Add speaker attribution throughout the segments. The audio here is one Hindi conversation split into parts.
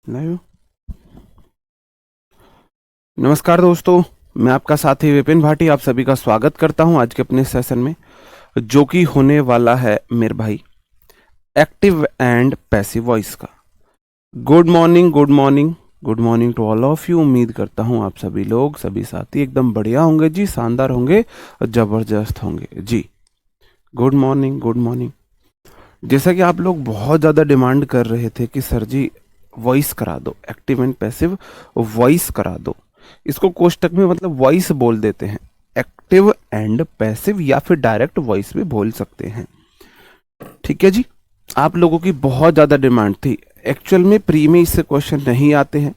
Speaker 1: लाइव। नमस्कार दोस्तों, मैं आपका साथी विपिन भाटी आप सभी का स्वागत करता हूं आज के अपने सेशन में, जो कि होने वाला है मेरे भाई एक्टिव एंड पैसिव वॉइस का। Good morning, good morning, good morning to all of you. उम्मीद करता हूं आप सभी लोग, सभी साथी एकदम बढ़िया होंगे जी, शानदार होंगे और जबरदस्त होंगे जी। Good morning, good morning. जैसा कि आप लोग बहुत ज़्यादा डिमांड कर रहे थे कि सर जी वॉइस करा दो, एक्टिव एंड पैसिव वॉइस करा दो। इसको कोष्टक में मतलब वॉइस बोल देते हैं, एक्टिव एंड पैसिव, या फिर डायरेक्ट वॉइस भी बोल सकते हैं। ठीक है जी, आप लोगों की बहुत ज़्यादा डिमांड थी। एक्चुअल में प्री में इससे क्वेश्चन नहीं आते हैं,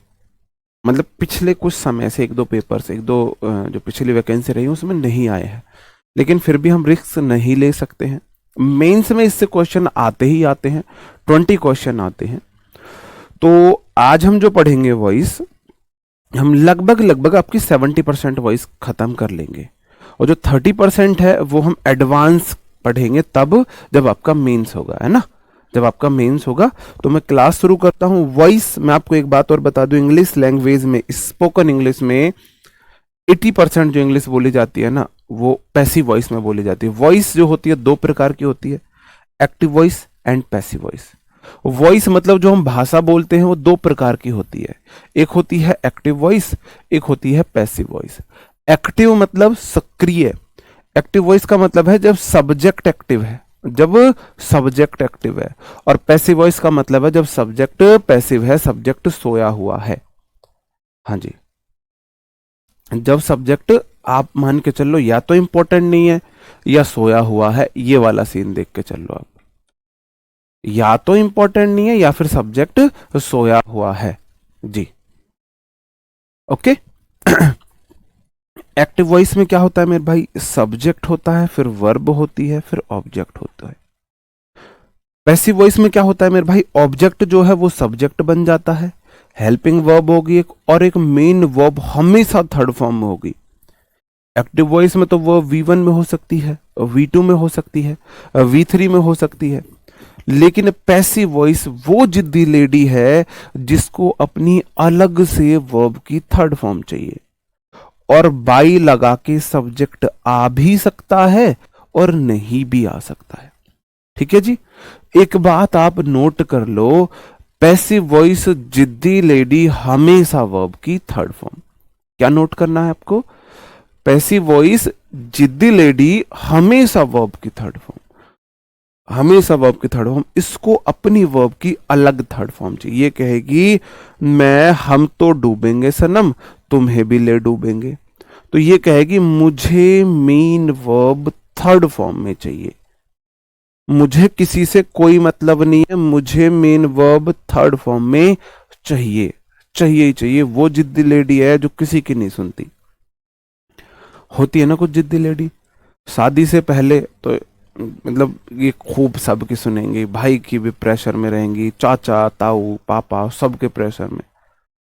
Speaker 1: मतलब पिछले कुछ समय से एक दो पेपर से, एक दो जो पिछली वैकेंसी रही उसमें नहीं आए हैं, लेकिन फिर भी हम रिस्क नहीं ले सकते हैं। मेंस में इससे क्वेश्चन आते ही आते हैं, 20 क्वेश्चन आते हैं। तो आज हम जो पढ़ेंगे वॉइस, हम लगभग लगभग आपकी 70% वॉइस खत्म कर लेंगे, और जो 30% है वो हम एडवांस पढ़ेंगे तब जब आपका मेंस होगा, है ना। जब आपका मेंस होगा तो मैं क्लास शुरू करता हूँ। वॉइस मैं आपको एक बात और बता दूं, इंग्लिश लैंग्वेज में, स्पोकन इंग्लिश में 80% जो इंग्लिश बोली जाती है ना, वो पैसिव वॉइस में बोली जाती है। वॉइस जो होती है दो प्रकार की होती है, active voice and passive voice. Voice मतलब जो हम भाषा बोलते हैं वो दो प्रकार की होती है, एक होती है एक्टिव वॉइस, एक होती है पैसिव वॉइस। एक्टिव मतलब सक्रिय, एक्टिव वॉइस का मतलब है जब सब्जेक्ट एक्टिव है, जब सब्जेक्ट एक्टिव है। और पैसिव वॉइस का मतलब है जब सब्जेक्ट पैसिव है, सब्जेक्ट सोया हुआ है। हाँ जी, जब सब्जेक्ट आप मान के चलो या तो इंपॉर्टेंट नहीं है या सोया हुआ है, ये वाला सीन देख के चलो आप, या तो इंपॉर्टेंट नहीं है या फिर सब्जेक्ट सोया हुआ है जी। ओके। एक्टिव वॉइस में क्या होता है मेरे भाई, सब्जेक्ट होता है, फिर वर्ब होती है, फिर ऑब्जेक्ट होता है। पैसिव वॉइस में क्या होता है मेरे भाई, ऑब्जेक्ट जो है वो सब्जेक्ट बन जाता है, हेल्पिंग वर्ब होगी एक, और एक मेन वर्ब हमेशा थर्ड फॉर्म में होगी। एक्टिव वॉइस में तो वो V1 में हो सकती है, V2 में हो सकती है, V3 में हो सकती है। लेकिन पैसिव वॉइस वो जिद्दी लेडी है जिसको अपनी अलग से वर्ब की थर्ड फॉर्म चाहिए, और बाई लगा के सब्जेक्ट आ भी सकता है और नहीं भी आ सकता है। ठीक है जी, एक बात आप नोट कर लो, पैसिव वॉइस जिद्दी लेडी हमेशा वर्ब की थर्ड फॉर्म। क्या नोट करना है आपको, पैसिव वॉइस जिद्दी लेडी हमेशा वर्ब की थर्ड फॉर्म, हमेशा वर्ब की थर्ड फॉर्म। इसको अपनी वर्ब की अलग थर्ड फॉर्म चाहिए। ये कहेगी मैं, हम तो डूबेंगे सनम, तुम्हें भी ले डूबेंगे। तो ये कहेगी मुझे मेन वर्ब थर्ड फॉर्म में चाहिए, मुझे किसी से कोई मतलब नहीं है, मुझे मेन वर्ब थर्ड फॉर्म में चाहिए, चाहिए ही चाहिए। वो जिद्दी लेडी है जो किसी की नहीं सुनती। होती है ना कुछ जिद्दी लेडी, शादी से पहले तो मतलब ये खूब सबकी सुनेंगी, भाई की भी प्रेशर में रहेंगी, चाचा ताऊ पापा सबके प्रेशर में।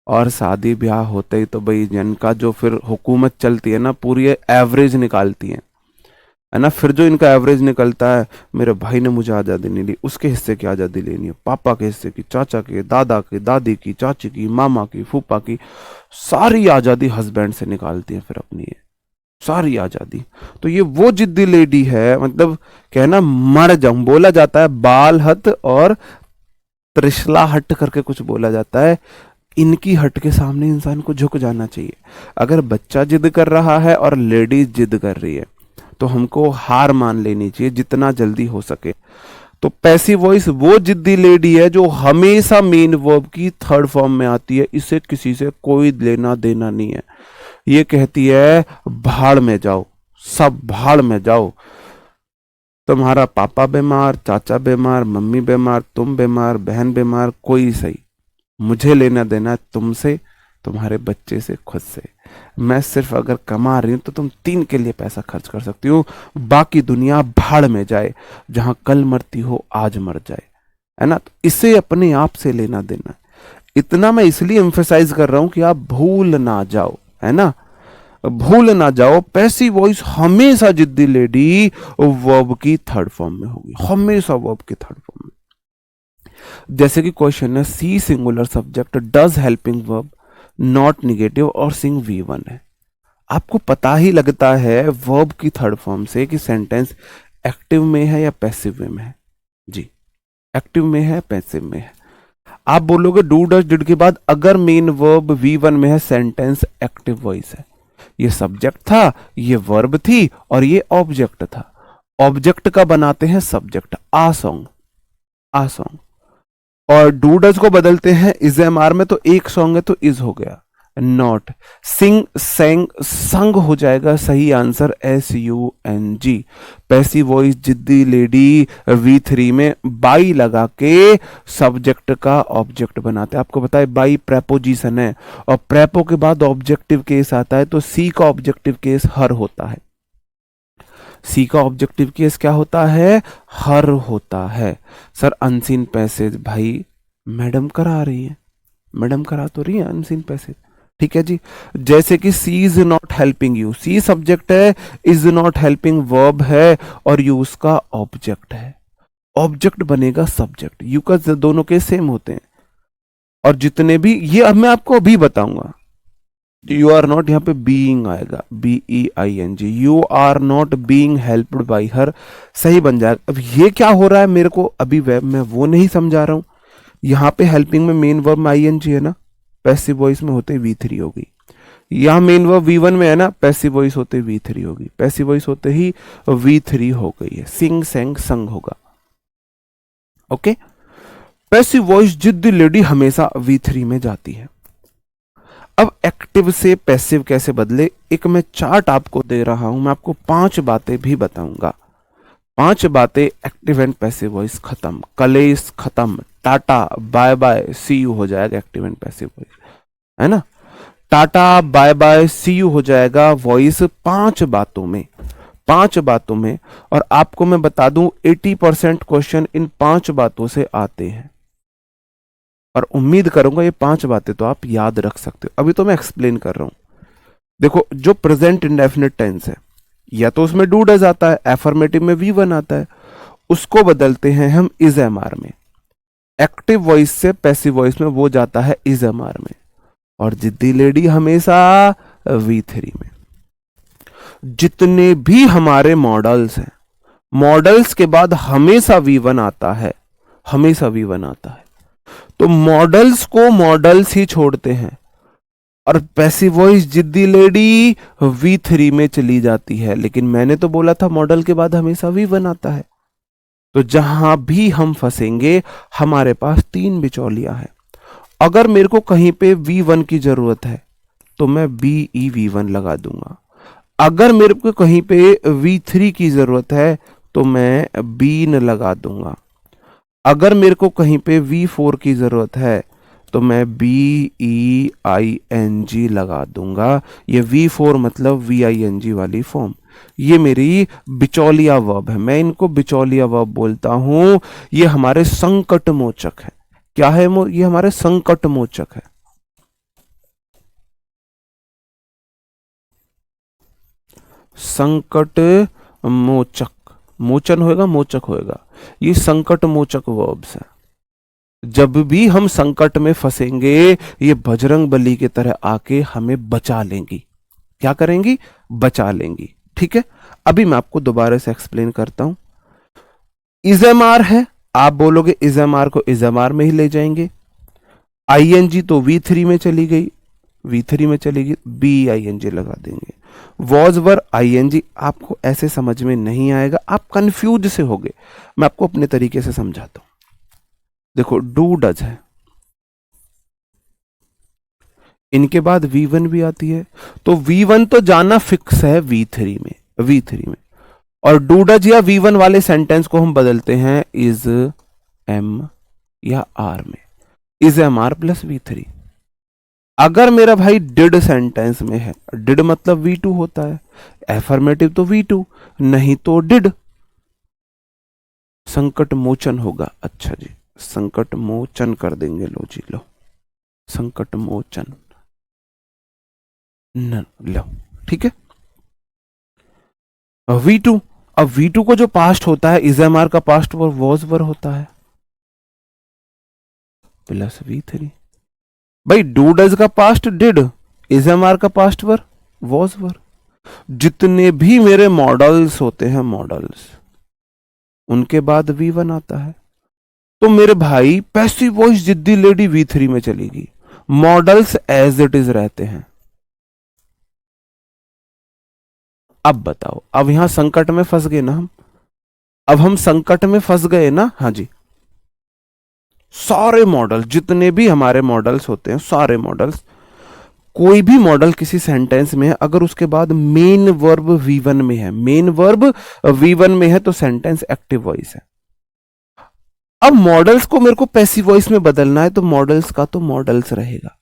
Speaker 1: और शादी ब्याह होते ही तो भाई जिनका जो फिर हुकूमत चलती है ना, पूरी एवरेज निकालती है ना। फिर जो इनका एवरेज निकलता है, मेरे भाई ने मुझे आज़ादी नहीं दी, उसके हिस्से की आज़ादी लेनी है, पापा के हिस्से की, चाचा के, दादा की, दादी की, चाची की, मामा की, फूफा की, सारी आज़ादी हस्बैंड से निकालती है फिर अपनी है, सारी आज़ादी। तो ये वो जिद्दी लेडी है, मतलब कहना मर जाऊं, बोला जाता है बाल हट और त्रिशला हट करके कुछ बोला जाता है। इनकी हट के सामने इंसान को झुक जाना चाहिए। अगर बच्चा जिद कर रहा है और लेडीज जिद कर रही है तो हमको हार मान लेनी चाहिए जितना जल्दी हो सके। तो पैसिव वॉइस वो जिद्दी लेडी है जो हमेशा मेन वर्ब की थर्ड फॉर्म में आती है, इसे किसी से कोई लेना देना नहीं है। ये कहती है भाड़ में जाओ, सब भाड़ में जाओ, तुम्हारा पापा बीमार, चाचा बीमार, मम्मी बीमार, तुम बीमार, बहन बीमार, कोई सही, मुझे लेना देना तुमसे, तुम्हारे बच्चे से, खुद से। मैं सिर्फ अगर कमा रही हूं तो तुम 3 के लिए पैसा खर्च कर सकती हो, बाकी दुनिया भाड़ में जाए, जहां कल मरती हो आज मर जाए, है ना। तो इसे अपने आप से लेना देना। इतना मैं इसलिए एम्फेसाइज कर रहा हूं कि आप भूल ना जाओ, है ना, भूल ना जाओ। पैसिव वॉइस हमेशा जिद्दी लेडी वर्ब की थर्ड फॉर्म में होगी, हमेशा वर्ब की थर्ड फॉर्म में। जैसे कि क्वेश्चन है सी singular subject does helping verb not negative और सिंग V1 है। आपको पता ही लगता है वर्ब की थर्ड फॉर्म से कि सेंटेंस एक्टिव में है या पैसिव में है। जी, एक्टिव में है पैसिव में है। आप बोलोगे डू डज डिड के बाद अगर मेन वर्ब V1 में है सेंटेंस एक्टिव वॉइस है। ये सब्जेक्ट था, ये वर्ब थी और ये ऑब्जेक्ट था। ऑब्जेक्ट का बनाते हैं सब्जेक्ट, आ सॉन्ग, आ सॉन्ग। और डू डज को बदलते हैं इज एम आर में, तो एक सॉन्ग है तो इज हो गया, नॉट। सिंग सेंग संग हो जाएगा, सही आंसर SUNG। पैसिव वॉइस जिद्दी लेडी V3 में बाई लगा के सब्जेक्ट का ऑब्जेक्ट बनाते हैं। आपको पता है बाई प्रेपोजिशन है और प्रेपो के बाद ऑब्जेक्टिव केस आता है, तो सी का ऑब्जेक्टिव केस हर होता है। सी का ऑब्जेक्टिव केस क्या होता है? हर होता है। सर अनसीन पैसेज, भाई मैडम करा रही है, मैडम करा तो रही है अनसीन पैसेज, ठीक है जी। जैसे कि she is not helping you, she subject है, इज नॉट हेल्पिंग वर्ब है और यू उसका ऑब्जेक्ट है। ऑब्जेक्ट बनेगा सब्जेक्ट, यू का दोनों के सेम होते हैं। और जितने भी ये अब मैं आपको अभी बताऊंगा, यू आर नॉट, यहाँ पे बीइंग आएगा, BEING, you are not being helped by her, सही बन जाएगा। अब ये क्या हो रहा है मेरे को अभी वेब में वो नहीं समझा रहा हूं। यहाँ पे हेल्पिंग में मेन वर्ब में ING है ना, पैसिव वॉइस में होते V3 होगी। यहाँ मेन वर्ब V1 में है ना, पैसिव वॉइस होते V3 होगी। पैसिव वॉइस होते ही V3 हो गई है, सिंग सेंग संग होगा। ओके, पैसिव वॉइस जिद्दी लेडी हमेशा V3 में जाती है। अब एक्टिव से पैसिव कैसे बदले, एक मैं चार्ट आपको दे रहा हूं, मैं आपको 5 बातें भी बताऊंगा। 5 बातें, एक्टिव एंड पैसिव वॉइस खत्म, कलेस खत्म, tata bye bye see you हो जाएगा एक्टिव एंड पैसिव वॉइस, है ना। Tata bye bye see you हो जाएगा वॉइस 5 बातों में, 5 बातों में। और आपको मैं बता दूं 80% क्वेश्चन इन 5 बातों से आते हैं और उम्मीद करूंगा ये 5 बातें तो आप याद रख सकते हो। अभी तो मैं एक्सप्लेन कर रहा हूं। देखो, जो प्रेजेंट इंडेफिनिट टेंस है, या तो उसमें डू डज आता है, एफर्मेटिव में V1 आता है, उसको बदलते हैं हम इज एम आर में। एक्टिव वॉइस से पैसिव वॉइस में वो जाता है इज एम आर में, और जिद्दी लेडी हमेशा V3 में। जितने भी हमारे मॉडल्स हैं, मॉडल्स के बाद हमेशा V1 आता है, हमेशा V1 आता है। तो मॉडल्स को मॉडल्स ही छोड़ते हैं और पैसिव वॉइस जिद्दी लेडी V3 में चली जाती है। लेकिन मैंने तो बोला था मॉडल के बाद हमेशा V1 आता है। तो जहां भी हम फंसेंगे हमारे पास 3 बिचौलियां हैं। अगर मेरे को कहीं पे V1 की जरूरत है तो मैं BEV1 लगा दूंगा। अगर मेरे को कहीं पे V3 की जरूरत है तो मैं बीन लगा दूंगा। अगर मेरे को कहीं पे V4 की जरूरत है तो मैं BEING लगा दूंगा। ये V4 मतलब VING वाली फॉर्म, ये मेरी बिचौलिया वर्ब है, मैं इनको बिचौलिया वर्ब बोलता हूं। ये हमारे संकट मोचक है। क्या है ये हमारे संकट मोचक है। संकट मोचक, मोचन होएगा मोचक होएगा, ये संकट मोचक वर्ब्स है। जब भी हम संकट में फंसेंगे ये बजरंग बली की तरह आके हमें बचा लेंगी। क्या करेंगी? बचा लेंगी। ठीक है, अभी मैं आपको दोबारा से एक्सप्लेन करता हूं। इजएमआर है, आप बोलोगे इजएमआर को इजएमआर में ही ले जाएंगे। ING तो V3 में चली गई, V3 में चलेगी, BING लगा देंगे। वॉज वर ING आपको ऐसे समझ में नहीं आएगा, आप कंफ्यूज से होगे, मैं आपको अपने तरीके से समझाता हूं। देखो, डू डज है, इनके बाद V1 भी आती है, तो V1 तो जाना फिक्स है V3 में, V3 में। और डू डज या V1 वाले सेंटेंस को हम बदलते हैं इज एम या आर में, is am are plus V3। अगर मेरा भाई डिड सेंटेंस में है, डिड मतलब V2 होता है, एफर्मेटिव तो V2, नहीं तो डिड। संकट मोचन होगा, अच्छा जी, संकट मोचन कर देंगे, लो जी लो, संकट मोचन न लो, ठीक है। V2, अब V2 को जो पास्ट होता है, इज एम आर का पास्ट वॉज वर होता है। Plus V3। भाई डू डज का past did, is am are का पास्ट वर वॉज वर। जितने भी मेरे मॉडल्स होते हैं मॉडल्स, उनके बाद V1 आता है। तो मेरे भाई पैसिव वॉइस जिद्दी लेडी V3 में चलेगी, मॉडल्स एज इट इज रहते हैं। अब बताओ, अब यहां संकट में फंस गए ना हम, अब हम संकट में फंस गए ना। हाँ जी, सारे मॉडल जितने भी हमारे मॉडल्स होते हैं, सारे मॉडल्स, कोई भी मॉडल किसी सेंटेंस में है, अगर उसके बाद मेन वर्ब V1 में है, मेन वर्ब V1 में है, तो सेंटेंस एक्टिव वॉइस है। अब मॉडल्स को मेरे को पैसिव वॉइस में बदलना है, तो मॉडल्स का तो मॉडल्स रहेगा,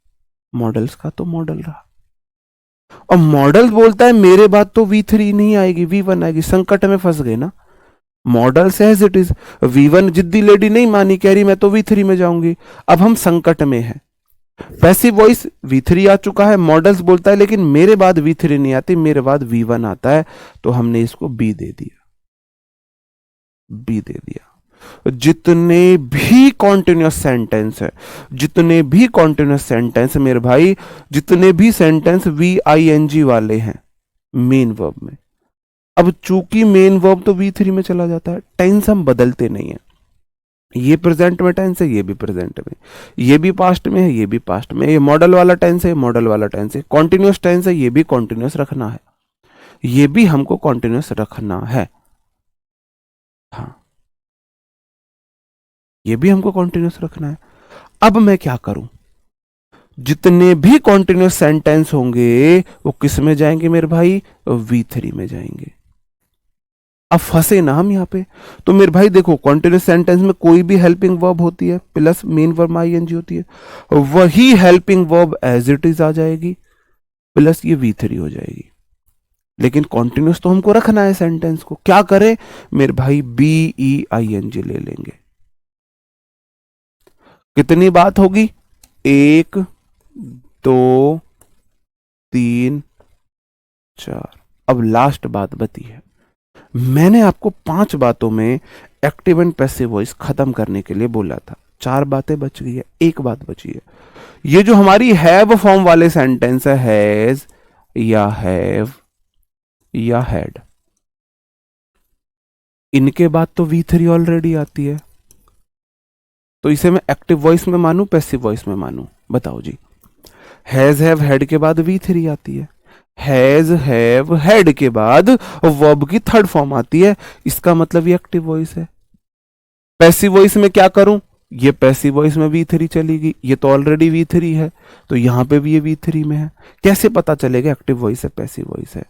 Speaker 1: मॉडल्स का तो मॉडल रहा। और मॉडल बोलता है मेरे बाद तो V3 नहीं आएगी, V1 आएगी। संकट में फंस गए ना। Models as it is, V1 जिद्दी लेडी नहीं मानी, कह रही मैं तो V3 में जाऊंगी। अब हम संकट में हैं, पैसिव वॉइस V3 आ चुका है, मॉडल्स बोलता है लेकिन मेरे बाद V3 नहीं आती, मेरे बाद V1 आता है, तो हमने इसको B दे दिया, B दे दिया। जितने भी कॉन्टिन्यूअस सेंटेंस है, जितने भी कॉन्टिन्यूअस सेंटेंस मेरे भाई, जितने भी सेंटेंस VING वाले हैं मेन वर्ब में, अब चूंकि मेन वर्ब तो V3 में चला जाता है, टेंस हम बदलते नहीं है। ये प्रेजेंट में टेंस है, ये भी प्रेजेंट में, ये भी पास्ट में है, ये भी पास्ट में, ये मॉडल वाला टेंस है, मॉडल वाला टेंस है, कॉन्टिन्यूअस टेंस है, ये भी कॉन्टिन्यूअस रखना है, ये भी हमको कॉन्टिन्यूअस रखना है। हाँ, ये भी हमको कॉन्टिन्यूअस रखना है। अब मैं क्या करूं, जितने भी कॉन्टिन्यूअस सेंटेंस होंगे वो किस में जाएंगे मेरे भाई, V3 में जाएंगे। अब फंसे ना हम यहाँ पे। तो मेरे भाई देखो, कॉन्टिन्यूअस सेंटेंस में कोई भी हेल्पिंग वर्ब होती है प्लस मेन वर्ब ING होती है, वही helping verb as it is आ जाएगी, प्लस ये V3 हो जाएगी। लेकिन कॉन्टिन्यूअस तो हमको रखना है सेंटेंस को, क्या करें मेरे भाई, BEING ले लेंगे। कितनी बात होगी, 1 2 3 4। अब लास्ट बात बती है, मैंने आपको 5 बातों में एक्टिव एंड पैसिव वॉइस खत्म करने के लिए बोला था, 4 बातें बच गई है, एक बात बची है। ये जो हमारी हैव फॉर्म वाले सेंटेंस है, हैज या हैव या हैड, इनके बाद तो V3 ऑलरेडी आती है, तो इसे मैं एक्टिव वॉइस में मानूं पैसिव वॉइस में मानूं, बताओ जी। हैज हैव हैड के बाद V3 आती है, हैज हैव हैड के बाद वर्ब की थर्ड फॉर्म आती है, इसका मतलब ये एक्टिव वॉइस है। पैसिव वॉइस में क्या करूं, ये पैसिव वॉइस में V3 चलेगी, ये तो ऑलरेडी V3 है, तो यहां पे भी ये V3 में है। कैसे पता चलेगा एक्टिव वॉइस है पैसिव वॉइस है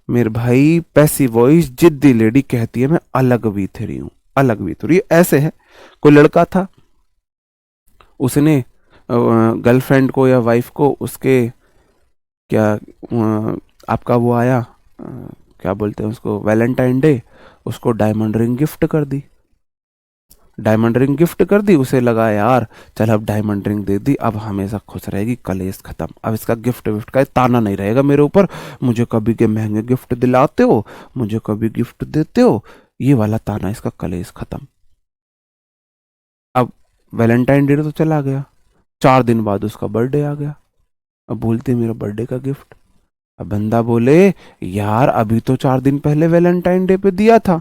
Speaker 1: मेरे भाई, पैसिव वॉइस जिद्दी लेडी कहती है मैं अलग V3 हूं, अलग V3। ऐसे है, कोई लड़का था, उसने गर्लफ्रेंड को या वाइफ को उसके क्या आपका वो आया, क्या बोलते हैं उसको, वैलेंटाइन डे, उसको डायमंड रिंग गिफ्ट कर दी, डायमंड रिंग गिफ्ट कर दी। उसे लगा यार चल अब डायमंड रिंग दे दी, अब हमेशा खुश रहेगी, कलेश खत्म, अब इसका गिफ्ट विफ्ट का ताना नहीं रहेगा मेरे ऊपर, मुझे कभी के महंगे गिफ्ट दिलाते हो, मुझे कभी गिफ्ट देते हो, ये वाला ताना, इसका कलेश खत्म। अब वैलेंटाइन डे तो चला गया, 4 दिन बाद उसका बर्थडे आ गया, अब बोलते मेरा बर्थडे का गिफ्ट। अब बंदा बोले यार अभी तो 4 दिन पहले वैलेंटाइन डे पे दिया था,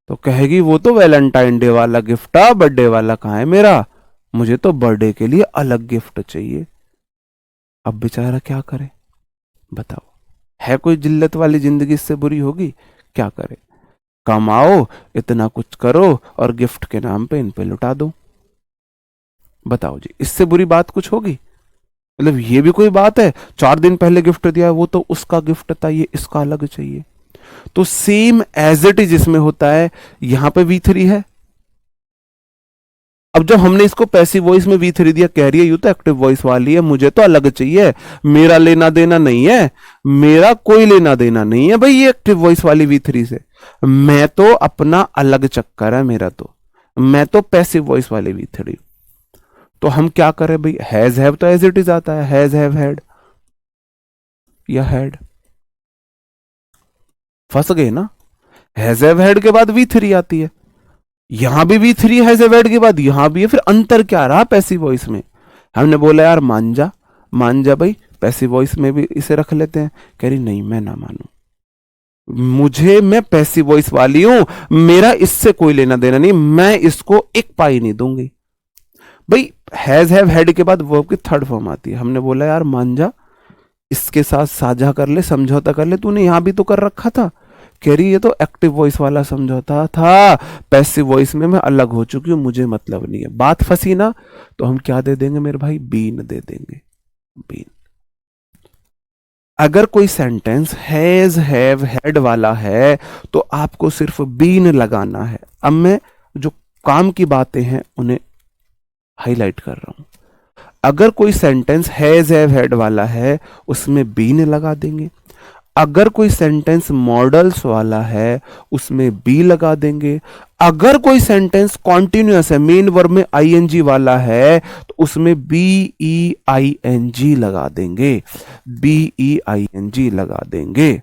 Speaker 1: तो कहेगी वो तो वैलेंटाइन डे वाला गिफ्ट था, बर्थडे वाला कहाँ है मेरा, मुझे तो बर्थडे के लिए अलग गिफ्ट चाहिए। अब बेचारा क्या करे बताओ, है कोई जिल्लत वाली जिंदगी इससे बुरी होगी, क्या करे, कमाओ इतना कुछ करो और गिफ्ट के नाम पे इन पे लुटा दो, बताओ जी, इससे बुरी बात कुछ होगी। मतलब ये भी कोई बात है, 4 दिन पहले गिफ्ट दिया, वो तो उसका गिफ्ट था, ये इसका अलग चाहिए। तो सेम एज इट इज इसमें होता है, यहां पे V3 है। अब जब हमने इसको पैसिव वॉइस में V3 दिया, कह रही है यू तो एक्टिव वॉइस वाली है, मुझे तो अलग चाहिए, मेरा लेना देना नहीं है, मेरा कोई लेना देना नहीं है भाई ये एक्टिव वॉइस वाली V3 से, मैं तो अपना अलग चक्कर है मेरा, तो मैं तो पैसिव वॉइस वाली V3। तो हम क्या करें भाई, हैज हैव तो एज इट इज आता है, हैज हैव हैड या हैड, फंस गए ना। हैज हैव हैड के बाद V3 आती है, यहां भी V3 हैज ए वर्ड के बाद यहां भी है, फिर अंतर क्या रहा पैसिव वॉइस में? हमने बोला यार मान जा भाई, पैसिव वॉइस में भी इसे रख लेते हैं। कह रही नहीं मैं ना मानू, मैं पैसिव वॉइस वाली हूं, मेरा इससे कोई लेना देना नहीं, मैं इसको एक पाई नहीं दूंगी। भाई हैज हैव हैड के बाद वर्ब की थर्ड फॉर्म आती है। हमने बोला यार मान जा, इसके साथ साझा कर ले, समझौता कर ले, तूने यहां भी तो कर रखा था। कह रही ये तो एक्टिव वॉइस वाला समझौता था, पैसिव वॉइस में मैं अलग हो चुकी हूं, मुझे मतलब नहीं है। बात फंसी ना, तो हम क्या दे देंगे मेरे भाई? बीन दे देंगे, बीन। अगर कोई सेंटेंस हैज हैव हैड वाला है तो आपको सिर्फ बीन लगाना है। अब मैं जो काम की बातें हैं उन्हें हाईलाइट कर रहा हूं। अगर कोई सेंटेंस हैज हैव हैड वाला है उसमें बीन लगा देंगे। अगर कोई सेंटेंस मॉडल्स वाला है उसमें बी लगा देंगे। अगर कोई सेंटेंस कॉन्टिन्यूअस है, मेन वर्ब में आईएनजी वाला है, तो उसमें BEING लगा देंगे, BEING लगा देंगे।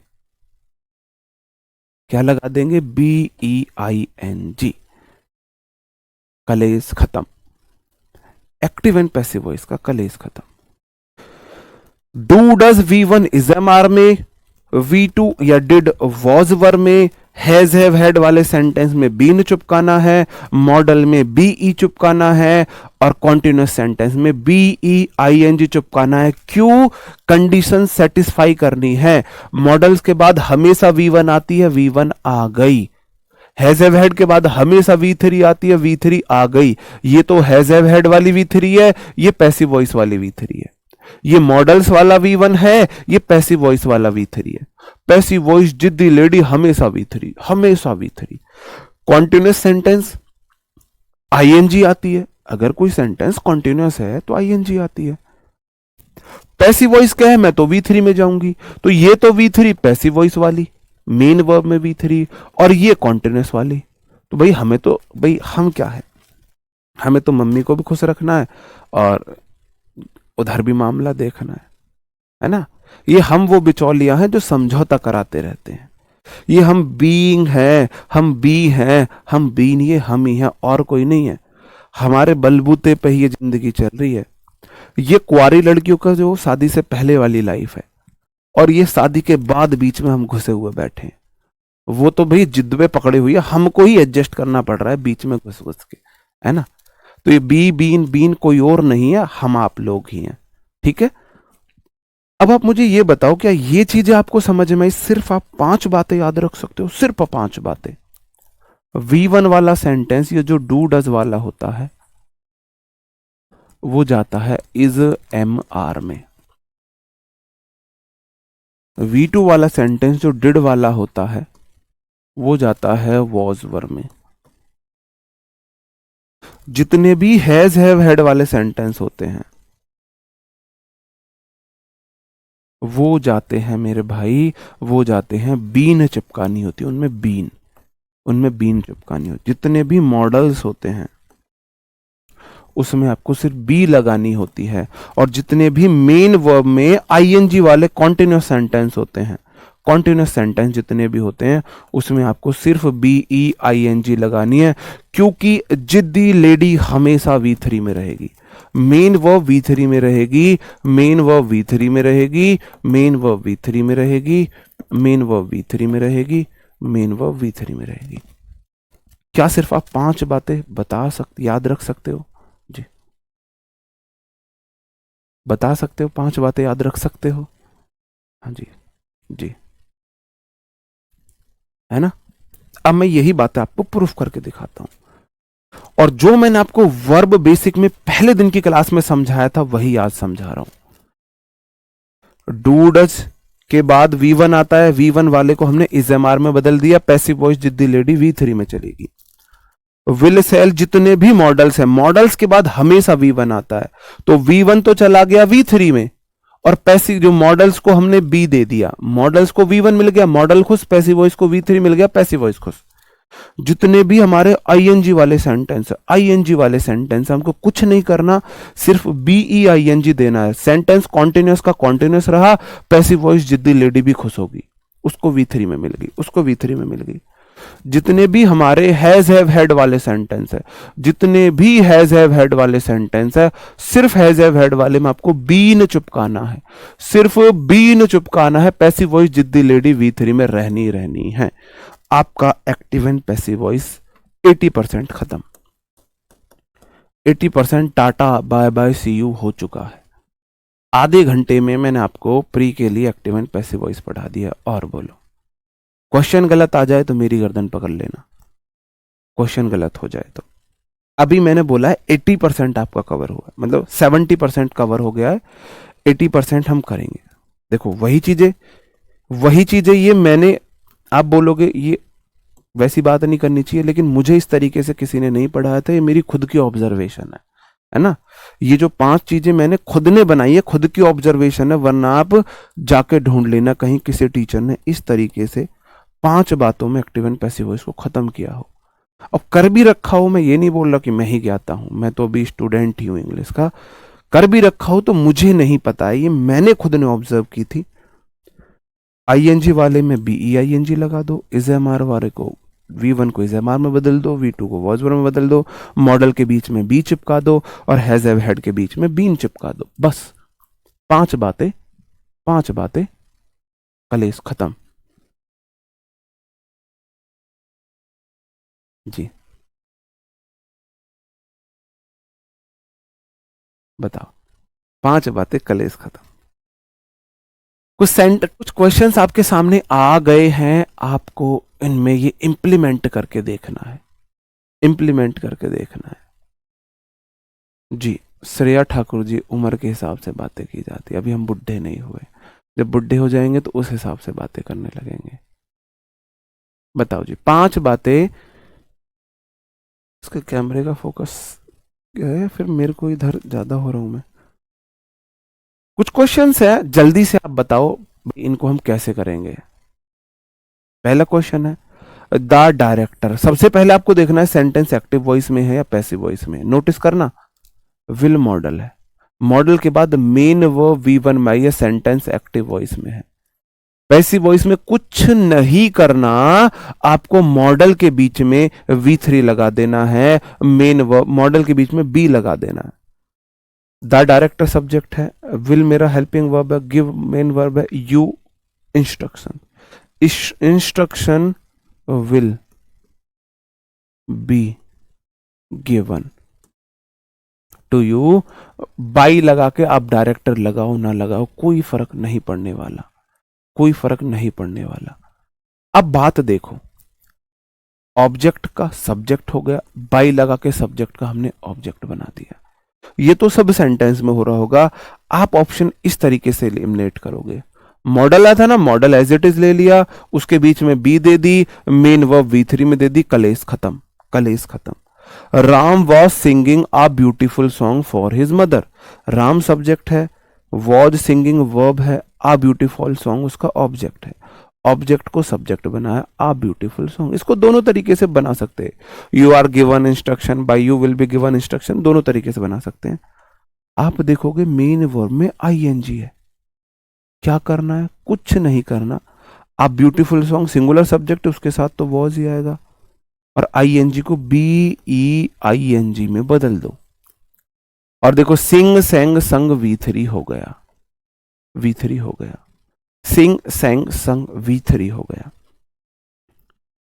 Speaker 1: क्या लगा देंगे? BEING। कलेस खत्म, एक्टिव एंड पैसिव वॉइस का कलेस खत्म। Do does V1 is MR में, V2 या डिड वॉज वर्ब में, हैज हैव हैड वाले सेंटेंस में बीन चुपकाना है, मॉडल में बीई चुपकाना है, और कॉन्टिन्यूअस सेंटेंस में BEING चुपकाना है। क्यों? कंडीशन सेटिस्फाई करनी है। मॉडल्स के बाद हमेशा V1 आती है, V1 आ गई। हैज हैव हैड के बाद हमेशा V3 आती है, V3 आ गई। ये तो हैज हैव हैड वाली V3 है, ये पैसिव वॉइस वाली V3 है। ये मॉडल्स वाला V1 है, ये पैसिव वॉइस वाला V3 है। पैसिव वॉइस जिद्दी लेडी हमेशा V3, हमेशा V3। कॉन्टिन्यूअस सेंटेंस ING आती है। अगर कोई सेंटेंस कॉन्टिन्यूअस है तो ING आती है। पैसिव वॉइस क्या है? मैं तो V3 में जाऊंगी, तो ये तो V3 पैसिव वॉइस वाली, मेन वर्ब में V3, और ये कॉन्टिन्यूअस वाली। तो भाई हमें तो, भाई हम क्या है, हमें तो मम्मी को भी खुश रखना है और उधर भी मामला देखना है ना। ये हम वो बिचौलिया हैं जो समझौता कराते रहते हैं। ये हम बीइंग है, हम बी हैं, हम बीन, ये हम ही हैं और कोई नहीं है। हमारे बलबूते पे ही ये जिंदगी चल रही है। ये कुंवारी लड़कियों का जो शादी से पहले वाली लाइफ है, और ये शादी के बाद बीच में हम घुसे हुए बैठे हैं। वो तो भाई जिद पे पकड़ी हुई है, हमको ही एडजस्ट करना पड़ रहा है बीच में घुस घुस के, है ना। तो ये बी बीन बीन कोई और नहीं है, हम आप लोग ही हैं, ठीक है। अब आप मुझे ये बताओ, क्या ये चीजें आपको समझ में आई? सिर्फ आप 5 बातें याद रख सकते हो, सिर्फ 5 बातें। V1 वाला सेंटेंस, ये जो डू डज वाला होता है, वो जाता है इज MR में। V2 वाला सेंटेंस जो डिड वाला होता है, वो जाता है वॉज वर्ब में। जितने भी हैज हैव हैड वाले सेंटेंस होते हैं वो जाते हैं मेरे भाई, वो जाते हैं बीन चिपकानी होती है उनमें, बीन चिपकानी होती। जितने भी मॉडल्स होते हैं उसमें आपको सिर्फ बी लगानी होती है। और जितने भी मेन वर्ब में ING वाले कॉन्टिन्यूअस सेंटेंस होते हैं, कॉन्टिन्यूअस सेंटेंस जितने भी होते हैं उसमें आपको सिर्फ BEING लगानी है, क्योंकि जिद्दी लेडी हमेशा V3 में रहेगी। मेन वर्ब V3 में रहेगी, मेन वर्ब V3 में रहेगी, मेन वर्ब V3 में रहेगी, मेन वर्ब V3 में रहेगी, मेन वर्ब V3 में रहेगी। क्या सिर्फ आप 5 बातें बता सकते, याद रख सकते हो? जी बता सकते हो? 5 बातें याद रख सकते हो? हाँ जी, जी, है ना। अब मैं यही बातें आपको प्रूफ करके दिखाता हूं, और जो मैंने आपको वर्ब बेसिक में पहले दिन की क्लास में समझाया था वही आज समझा रहा हूं। डू डज के बाद V1 आता है, V1 वाले को हमने इज MR में बदल दिया, पैसिव वॉइस जिद्दी लेडी V3 में चलेगी। विल सेल जितने भी मॉडल्स हैं, मॉडल्स के बाद हमेशा V1 आता है, तो V1 तो चला गया V3 में, और पैसिव जो मॉडल्स को हमने B दे दिया, मॉडल्स को V1 मिल गया, मॉडल खुश, पैसिव वॉइस को V3 मिल गया, पैसिव वॉइस खुश। जितने भी हमारे ING वाले सेंटेंस, ING वाले सेंटेंस हमको कुछ नहीं करना, सिर्फ BEING देना है। सेंटेंस कॉन्टिन्यूअस का कॉन्टिन्यूअस रहा, पैसिव वॉइस जिद्दी लेडी भी खुश होगी, उसको V3 में मिल गई, उसको V3 में मिल गई। जितने भी हमारे हैज हैव हैड वाले सेंटेंस है, जितने भी हैज हैव हैड वाले सेंटेंस है, सिर्फ हैज हैव हैड वाले में आपको बीन चिपकाना है, सिर्फ बीन चिपकाना है। पैसिव वॉइस जिद्दी लेडी V3 में रहनी है। आपका एक्टिव एंड पैसिव वॉइस 80% खत्म, 80% tata bye bye see you हो चुका है। आधे घंटे में मैंने आपको प्री के लिए एक्टिव एंड पैसिव वॉइस पढ़ा दिया। और बोलो, क्वेश्चन गलत आ जाए तो मेरी गर्दन पकड़ लेना, क्वेश्चन गलत हो जाए तो। अभी मैंने बोला है 80% आपका कवर हुआ, मतलब 70% कवर हो गया है, 80% हम करेंगे। देखो वही चीजें ये मैंने, आप बोलोगे ये वैसी बात नहीं करनी चाहिए, लेकिन मुझे इस तरीके से किसी ने नहीं पढ़ाया था, ये मेरी खुद की ऑब्जर्वेशन है ना। ये जो 5 चीजें मैंने खुद ने बनाई है, खुद की ऑब्जर्वेशन है, वरना आप जाके ढूंढ लेना कहीं किसी टीचर ने इस तरीके से 5 बातों में एक्टिव एंड पैसिव वॉइस को खत्म किया हो। अब कर भी रखा हो, मैं ये नहीं बोल रहा कि मैं ही ज्ञाता हूं, मैं तो अभी स्टूडेंट ही हूं इंग्लिश का। कर भी रखा हो तो मुझे नहीं पता है, ये मैंने खुद ने ऑब्जर्व की थी। आईएनजी वाले में BEING लगा दो, इजएमआर वाले को V1 को इजएमआर में बदल दो, V2 को वॉज वर्ब में बदल दो, मॉडल के बीच में बी चिपका दो और हैज हैव हैड के बीच में बीन चिपका दो। बस 5 बातें कलेस खत्म। जी बताओ, 5 बातें कलेस खत्म। कुछ क्वेश्चंस आपके सामने आ गए हैं, आपको इनमें ये इंप्लीमेंट करके देखना है, जी। श्रेया ठाकुर जी, उम्र के हिसाब से बातें की जाती है, अभी हम बुढ़े नहीं हुए, जब बुढ़े हो जाएंगे तो उस हिसाब से बातें करने लगेंगे। बताओ जी, 5 बातें। इसके कैमरे का फोकस क्या है, फिर मेरे को इधर ज्यादा हो रहा हूं मैं। कुछ क्वेश्चंस है, जल्दी से आप बताओ इनको हम कैसे करेंगे। पहला क्वेश्चन है द डायरेक्टर। सबसे पहले आपको देखना है सेंटेंस एक्टिव वॉइस में है या पैसिव वॉइस में। नोटिस करना, विल मॉडल है, मॉडल के बाद मेन वर्ब V1 में है, सेंटेंस एक्टिव वॉइस में है। पैसिव वॉइस में कुछ नहीं करना, आपको मॉडल के बीच में V3 लगा देना है, मेन वर्ब मॉडल के बीच में बी लगा देना है। द डायरेक्टर सब्जेक्ट है, विल मेरा हेल्पिंग वर्ब है, गिव मेन वर्ब है, you instruction, instruction will be given to you. By लगा के आप डायरेक्टर लगाओ ना लगाओ, कोई फर्क नहीं पड़ने वाला, कोई फर्क नहीं पड़ने वाला। अब बात देखो, ऑब्जेक्ट का सब्जेक्ट हो गया, बाई लगा के सब्जेक्ट का हमने ऑब्जेक्ट बना दिया। ये तो सब सेंटेंस में हो रहा होगा। आप ऑप्शन इस तरीके से एलिमिनेट करोगे। मॉडल आया था ना, मॉडल एज इट इज ले लिया, उसके बीच में बी दे दी, मेन वर्ब V3 में दे दी, कलेस खत्म, कलेस खत्म। Ram was singing a beautiful song for his mother. Ram subject है, वॉज सिंगिंग वर्ब है, अ ब्यूटीफुल सॉन्ग उसका ऑब्जेक्ट है। ऑब्जेक्ट को सब्जेक्ट बनाया, अ ब्यूटीफुल सॉन्ग। इसको दोनों तरीके से बना सकते हैं। You are given instruction, by you will be given instruction, दोनों तरीके से बना सकते हैं। आप देखोगे मेन वर्ब में ING है, क्या करना है, कुछ नहीं करना। आप ब्यूटीफुल सॉन्ग सिंगुलर सब्जेक्ट है, उसके साथ तो वॉज ही आएगा, और ING को BEING में बदल दो। और देखो सिंग सेंग संग V3 हो गया, V3 हो गया, सिंग सेंग संग V3 हो गया।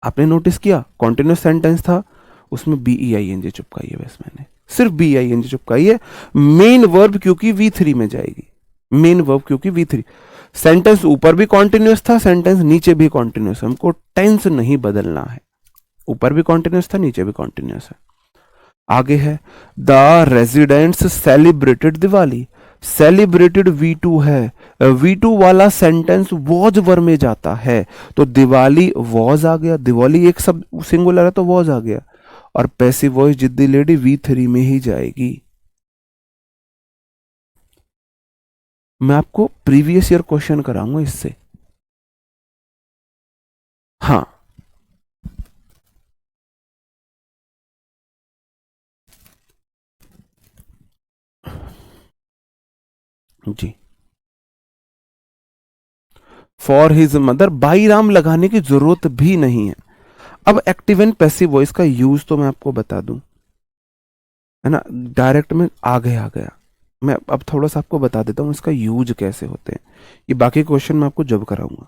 Speaker 1: आपने नोटिस किया, कॉन्टिन्यूस सेंटेंस था, उसमें BEING चिपकाई है, बस मैंने सिर्फ BEING चिपकाई है। मेन वर्ब क्योंकि V3 में जाएगी, मेन वर्ब क्योंकि V3। सेंटेंस ऊपर भी कॉन्टिन्यूस था, सेंटेंस नीचे भी कॉन्टिन्यूस, हमको टेंस नहीं बदलना है। ऊपर भी कॉन्टिन्यूस था, नीचे भी कॉन्टिन्यूस है। आगे है the residents celebrated Diwali. Celebrated V2 है, V2 वाला सेंटेंस वॉज वर्ब में जाता है, तो दिवाली वॉज आ गया, दिवाली एक सब सिंगुलर है तो वॉज आ गया। और पैसिव वॉइस जिद्दी लेडी V3 में ही जाएगी। मैं आपको प्रीवियस ईयर क्वेश्चन कराऊंगा इससे। हाँ, जी। फॉर हिज मदर, बाई राम लगाने की जरूरत भी नहीं है। अब एक्टिव एंड पैसिव वॉइस का यूज तो मैं आपको बता दूं, है ना, डायरेक्ट में आगे आ गया। मैं अब थोड़ा सा आपको बता देता हूं इसका यूज कैसे होते हैं। ये बाकी क्वेश्चन मैं आपको जब कराऊंगा।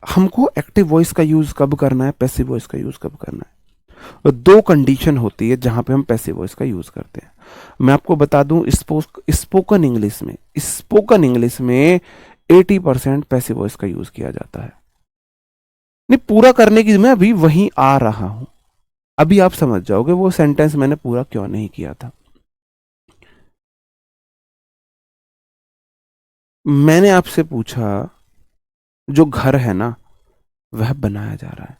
Speaker 1: हमको एक्टिव वॉइस का यूज कब करना है, पैसिव वॉइस का यूज कब करना है। दो कंडीशन होती है जहां पे हम पैसिव वॉइस का यूज करते हैं। मैं आपको बता दूं, स्पोकन इंग्लिश में 80% पैसिव वॉइस का यूज किया जाता है। नहीं, पूरा करने की मैं अभी वहीं आ रहा हूं, अभी आप समझ जाओगे वो सेंटेंस मैंने पूरा क्यों नहीं किया था। मैंने आपसे पूछा जो घर है ना वह बनाया जा रहा है,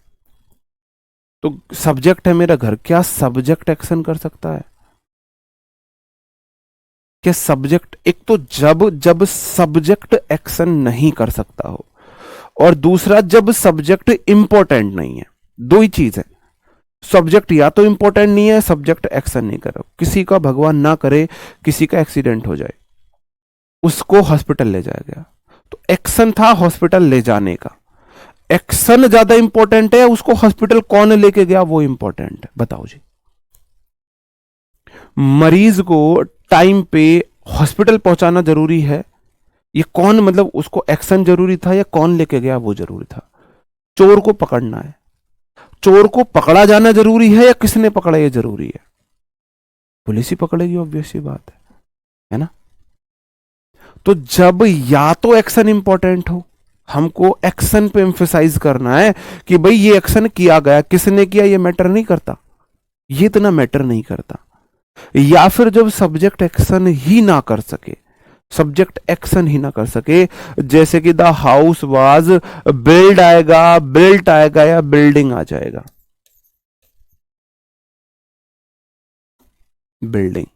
Speaker 1: तो सब्जेक्ट है मेरा घर, क्या सब्जेक्ट एक्शन कर सकता है? क्या सब्जेक्ट, एक तो जब जब सब्जेक्ट एक्शन नहीं कर सकता हो, और दूसरा जब सब्जेक्ट इंपॉर्टेंट नहीं है। दो ही चीज है, सब्जेक्ट या तो इंपॉर्टेंट नहीं है, सब्जेक्ट एक्शन नहीं कर रहा। किसी का भगवान ना करे किसी का एक्सीडेंट हो जाए, उसको हॉस्पिटल ले जाया गया, तो एक्शन था हॉस्पिटल ले जाने का। एक्शन ज्यादा इंपॉर्टेंट है, उसको हॉस्पिटल कौन लेके गया वो इंपॉर्टेंट है। बताओ जी, मरीज को टाइम पे हॉस्पिटल पहुंचाना जरूरी है, ये कौन, मतलब उसको एक्शन जरूरी था या कौन लेके गया वो जरूरी था। चोर को पकड़ना है, चोर को पकड़ा जाना जरूरी है या किसने पकड़ा ये जरूरी है? पुलिस ही पकड़ेगी, ऑब्वियस सी बात है ना। तो जब या तो एक्शन इंपॉर्टेंट हो, हमको एक्शन पे एम्फेसाइज करना है कि भाई ये एक्शन किया गया, किसने किया ये मैटर नहीं करता, ये इतना मैटर नहीं करता। या फिर जब सब्जेक्ट एक्शन ही ना कर सके, सब्जेक्ट एक्शन ही ना कर सके, जैसे कि द हाउस वाज बिल्ड आएगा, बिल्ट आएगा या बिल्डिंग आ जाएगा। बिल्डिंग,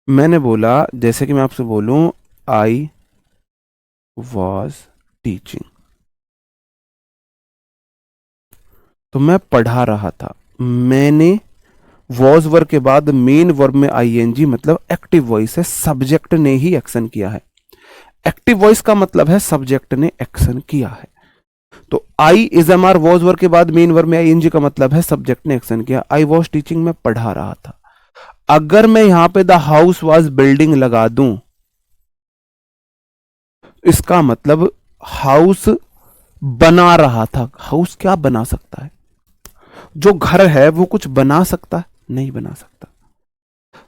Speaker 1: मैंने बोला, जैसे कि मैं आपसे बोलूं आई वॉज टीचिंग, तो मैं पढ़ा रहा था। मैंने वॉज वर्ब के बाद मेन वर्ब में आईएनजी, मतलब एक्टिव वॉइस है, सब्जेक्ट ने ही एक्शन किया है। एक्टिव वॉइस का मतलब है सब्जेक्ट ने एक्शन किया है। तो I is am are was verb के बाद मेन वर्ब में आईएनजी का मतलब है सब्जेक्ट ने एक्शन किया। आई वॉज टीचिंग, मैं पढ़ा रहा था। अगर मैं यहां पे द हाउस वाज बिल्डिंग लगा दूं, इसका मतलब हाउस बना रहा था। हाउस क्या बना सकता है? जो घर है वो कुछ बना सकता है? नहीं बना सकता।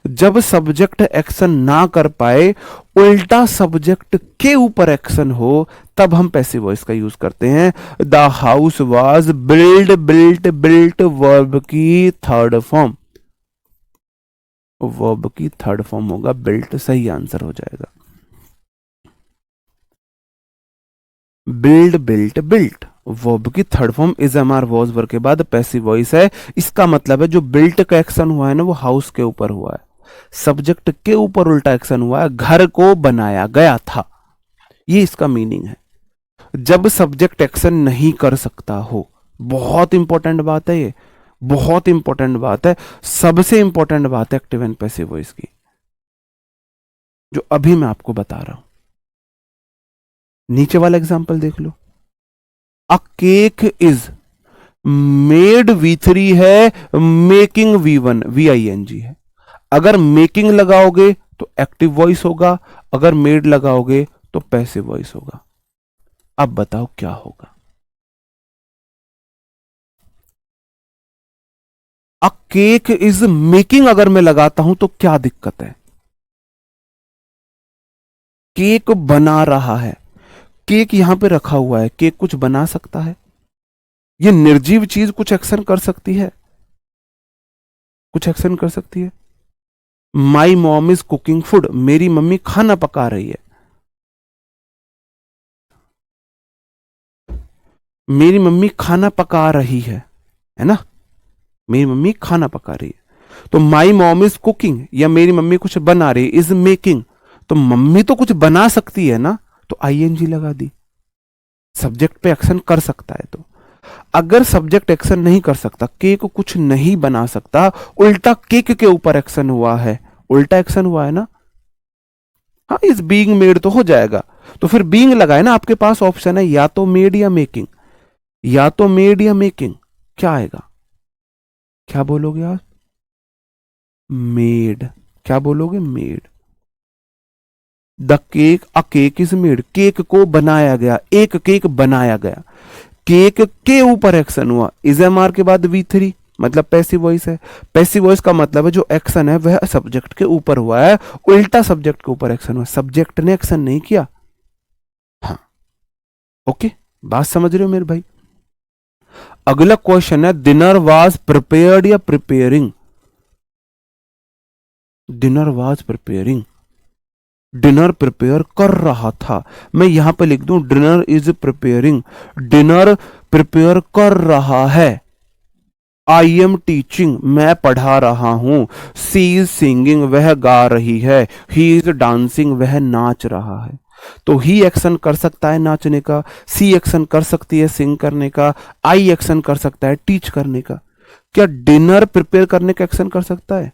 Speaker 1: जब सब्जेक्ट एक्शन ना कर पाए, उल्टा सब्जेक्ट के ऊपर एक्शन हो, तब हम पैसिव वॉइस का यूज करते हैं। The house was build, built, built verb की थर्ड फॉर्म, वर्ब की थर्ड फॉर्म होगा बिल्ट, सही आंसर हो जाएगा। बिल्ड, बिल्ट, बिल्ट वर्ब की third form is am are was verb के बाद पैसिव वॉइस है। इसका मतलब है जो बिल्ट का एक्शन हुआ है ना वो हाउस के ऊपर हुआ है, सब्जेक्ट के ऊपर उल्टा एक्शन हुआ है, घर को बनाया गया था। ये इसका मीनिंग है। जब सब्जेक्ट एक्शन नहीं कर सकता हो, बहुत इंपॉर्टेंट बात है ये, बहुत इंपॉर्टेंट बात है, सबसे इंपॉर्टेंट बात है एक्टिव एंड पैसिव वॉइस की, जो अभी मैं आपको बता रहा हूं। नीचे वाला एग्जांपल देख लो, a cake is made V3 है, मेकिंग V1 VING है। अगर मेकिंग लगाओगे तो एक्टिव वॉइस होगा, अगर मेड लगाओगे तो पैसिव वॉइस होगा। अब बताओ क्या होगा? अ केक इज मेकिंग अगर मैं लगाता हूं तो क्या दिक्कत है? केक बना रहा है, केक यहां पे रखा हुआ है, केक कुछ बना सकता है? ये निर्जीव चीज कुछ एक्शन कर सकती है? कुछ एक्शन कर सकती है? My mom is cooking food, मेरी मम्मी खाना पका रही है। मेरी मम्मी खाना पका रही है ना, मेरी मम्मी खाना पका रही है। तो माई मॉम इज कुकिंग, या मेरी मम्मी कुछ बना रही, इज मेकिंग, तो मम्मी तो कुछ बना सकती है ना, तो आईएनजी लगा दी, सब्जेक्ट पे एक्शन कर सकता है। तो अगर सब्जेक्ट एक्शन नहीं कर सकता, केक कुछ नहीं बना सकता, उल्टा केक के ऊपर एक्शन हुआ है, उल्टा एक्शन हुआ है ना, हाँ इज बीइंग मेड तो हो जाएगा। तो फिर बीइंग लगाए ना, आपके पास ऑप्शन है या तो मेड या मेकिंग। या तो मेड या मेकिंग, क्या आएगा? क्या बोलोगे आप? मेड। क्या बोलोगे? Made. The cake, a cake is made, cake को बनाया गया, एक केक बनाया गया। केक के ऊपर एक्शन हुआ, इज एम आर के बाद वी थ्री, मतलब पैसिव वॉइस है। पैसिव वॉइस का मतलब है जो एक्शन है वह सब्जेक्ट के ऊपर हुआ है, उल्टा सब्जेक्ट के ऊपर एक्शन हुआ, सब्जेक्ट ने एक्शन नहीं किया। हाँ, ओके, बात समझ रहे हो मेरे भाई? अगला क्वेश्चन है, डिनर वाज प्रिपेयर्ड या preparing? Dinner was preparing, dinner prepare कर रहा था। मैं यहां पे लिख दूं dinner is preparing, dinner prepare कर रहा है। आई एम टीचिंग, मैं पढ़ा रहा हूं। सी इज सिंगिंग, वह गा रही है। ही इज डांसिंग, वह नाच रहा है। तो ही एक्शन कर सकता है नाचने का, सी एक्शन कर सकती है सिंग करने का, आई एक्शन कर सकता है टीच करने का। क्या डिनर प्रिपेयर करने का एक्शन कर सकता है?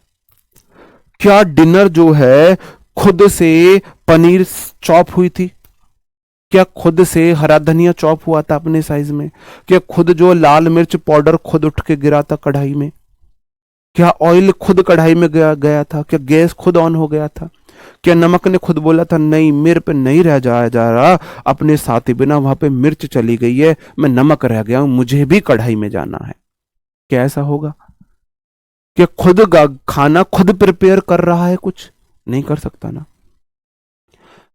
Speaker 1: क्या डिनर जो है खुद से पनीर चॉप हुई थी? क्या खुद से हरा धनिया चॉप हुआ था अपने साइज में? क्या खुद जो लाल मिर्च पाउडर खुद उठ के गिरा था कढ़ाई में? क्या ऑयल खुद कढ़ाई में गया था? क्या गैस खुद ऑन हो गया था? क्या नमक ने खुद बोला था नहीं मेरे पे नहीं रह जाया जा रहा, अपने साथी बिना वहां पे मिर्च चली गई है, मैं नमक रह गया हूं, मुझे भी कढ़ाई में जाना है? क्या ऐसा होगा? क्या खुद खाना खुद प्रिपेयर कर रहा है कुछ? नहीं कर सकता ना।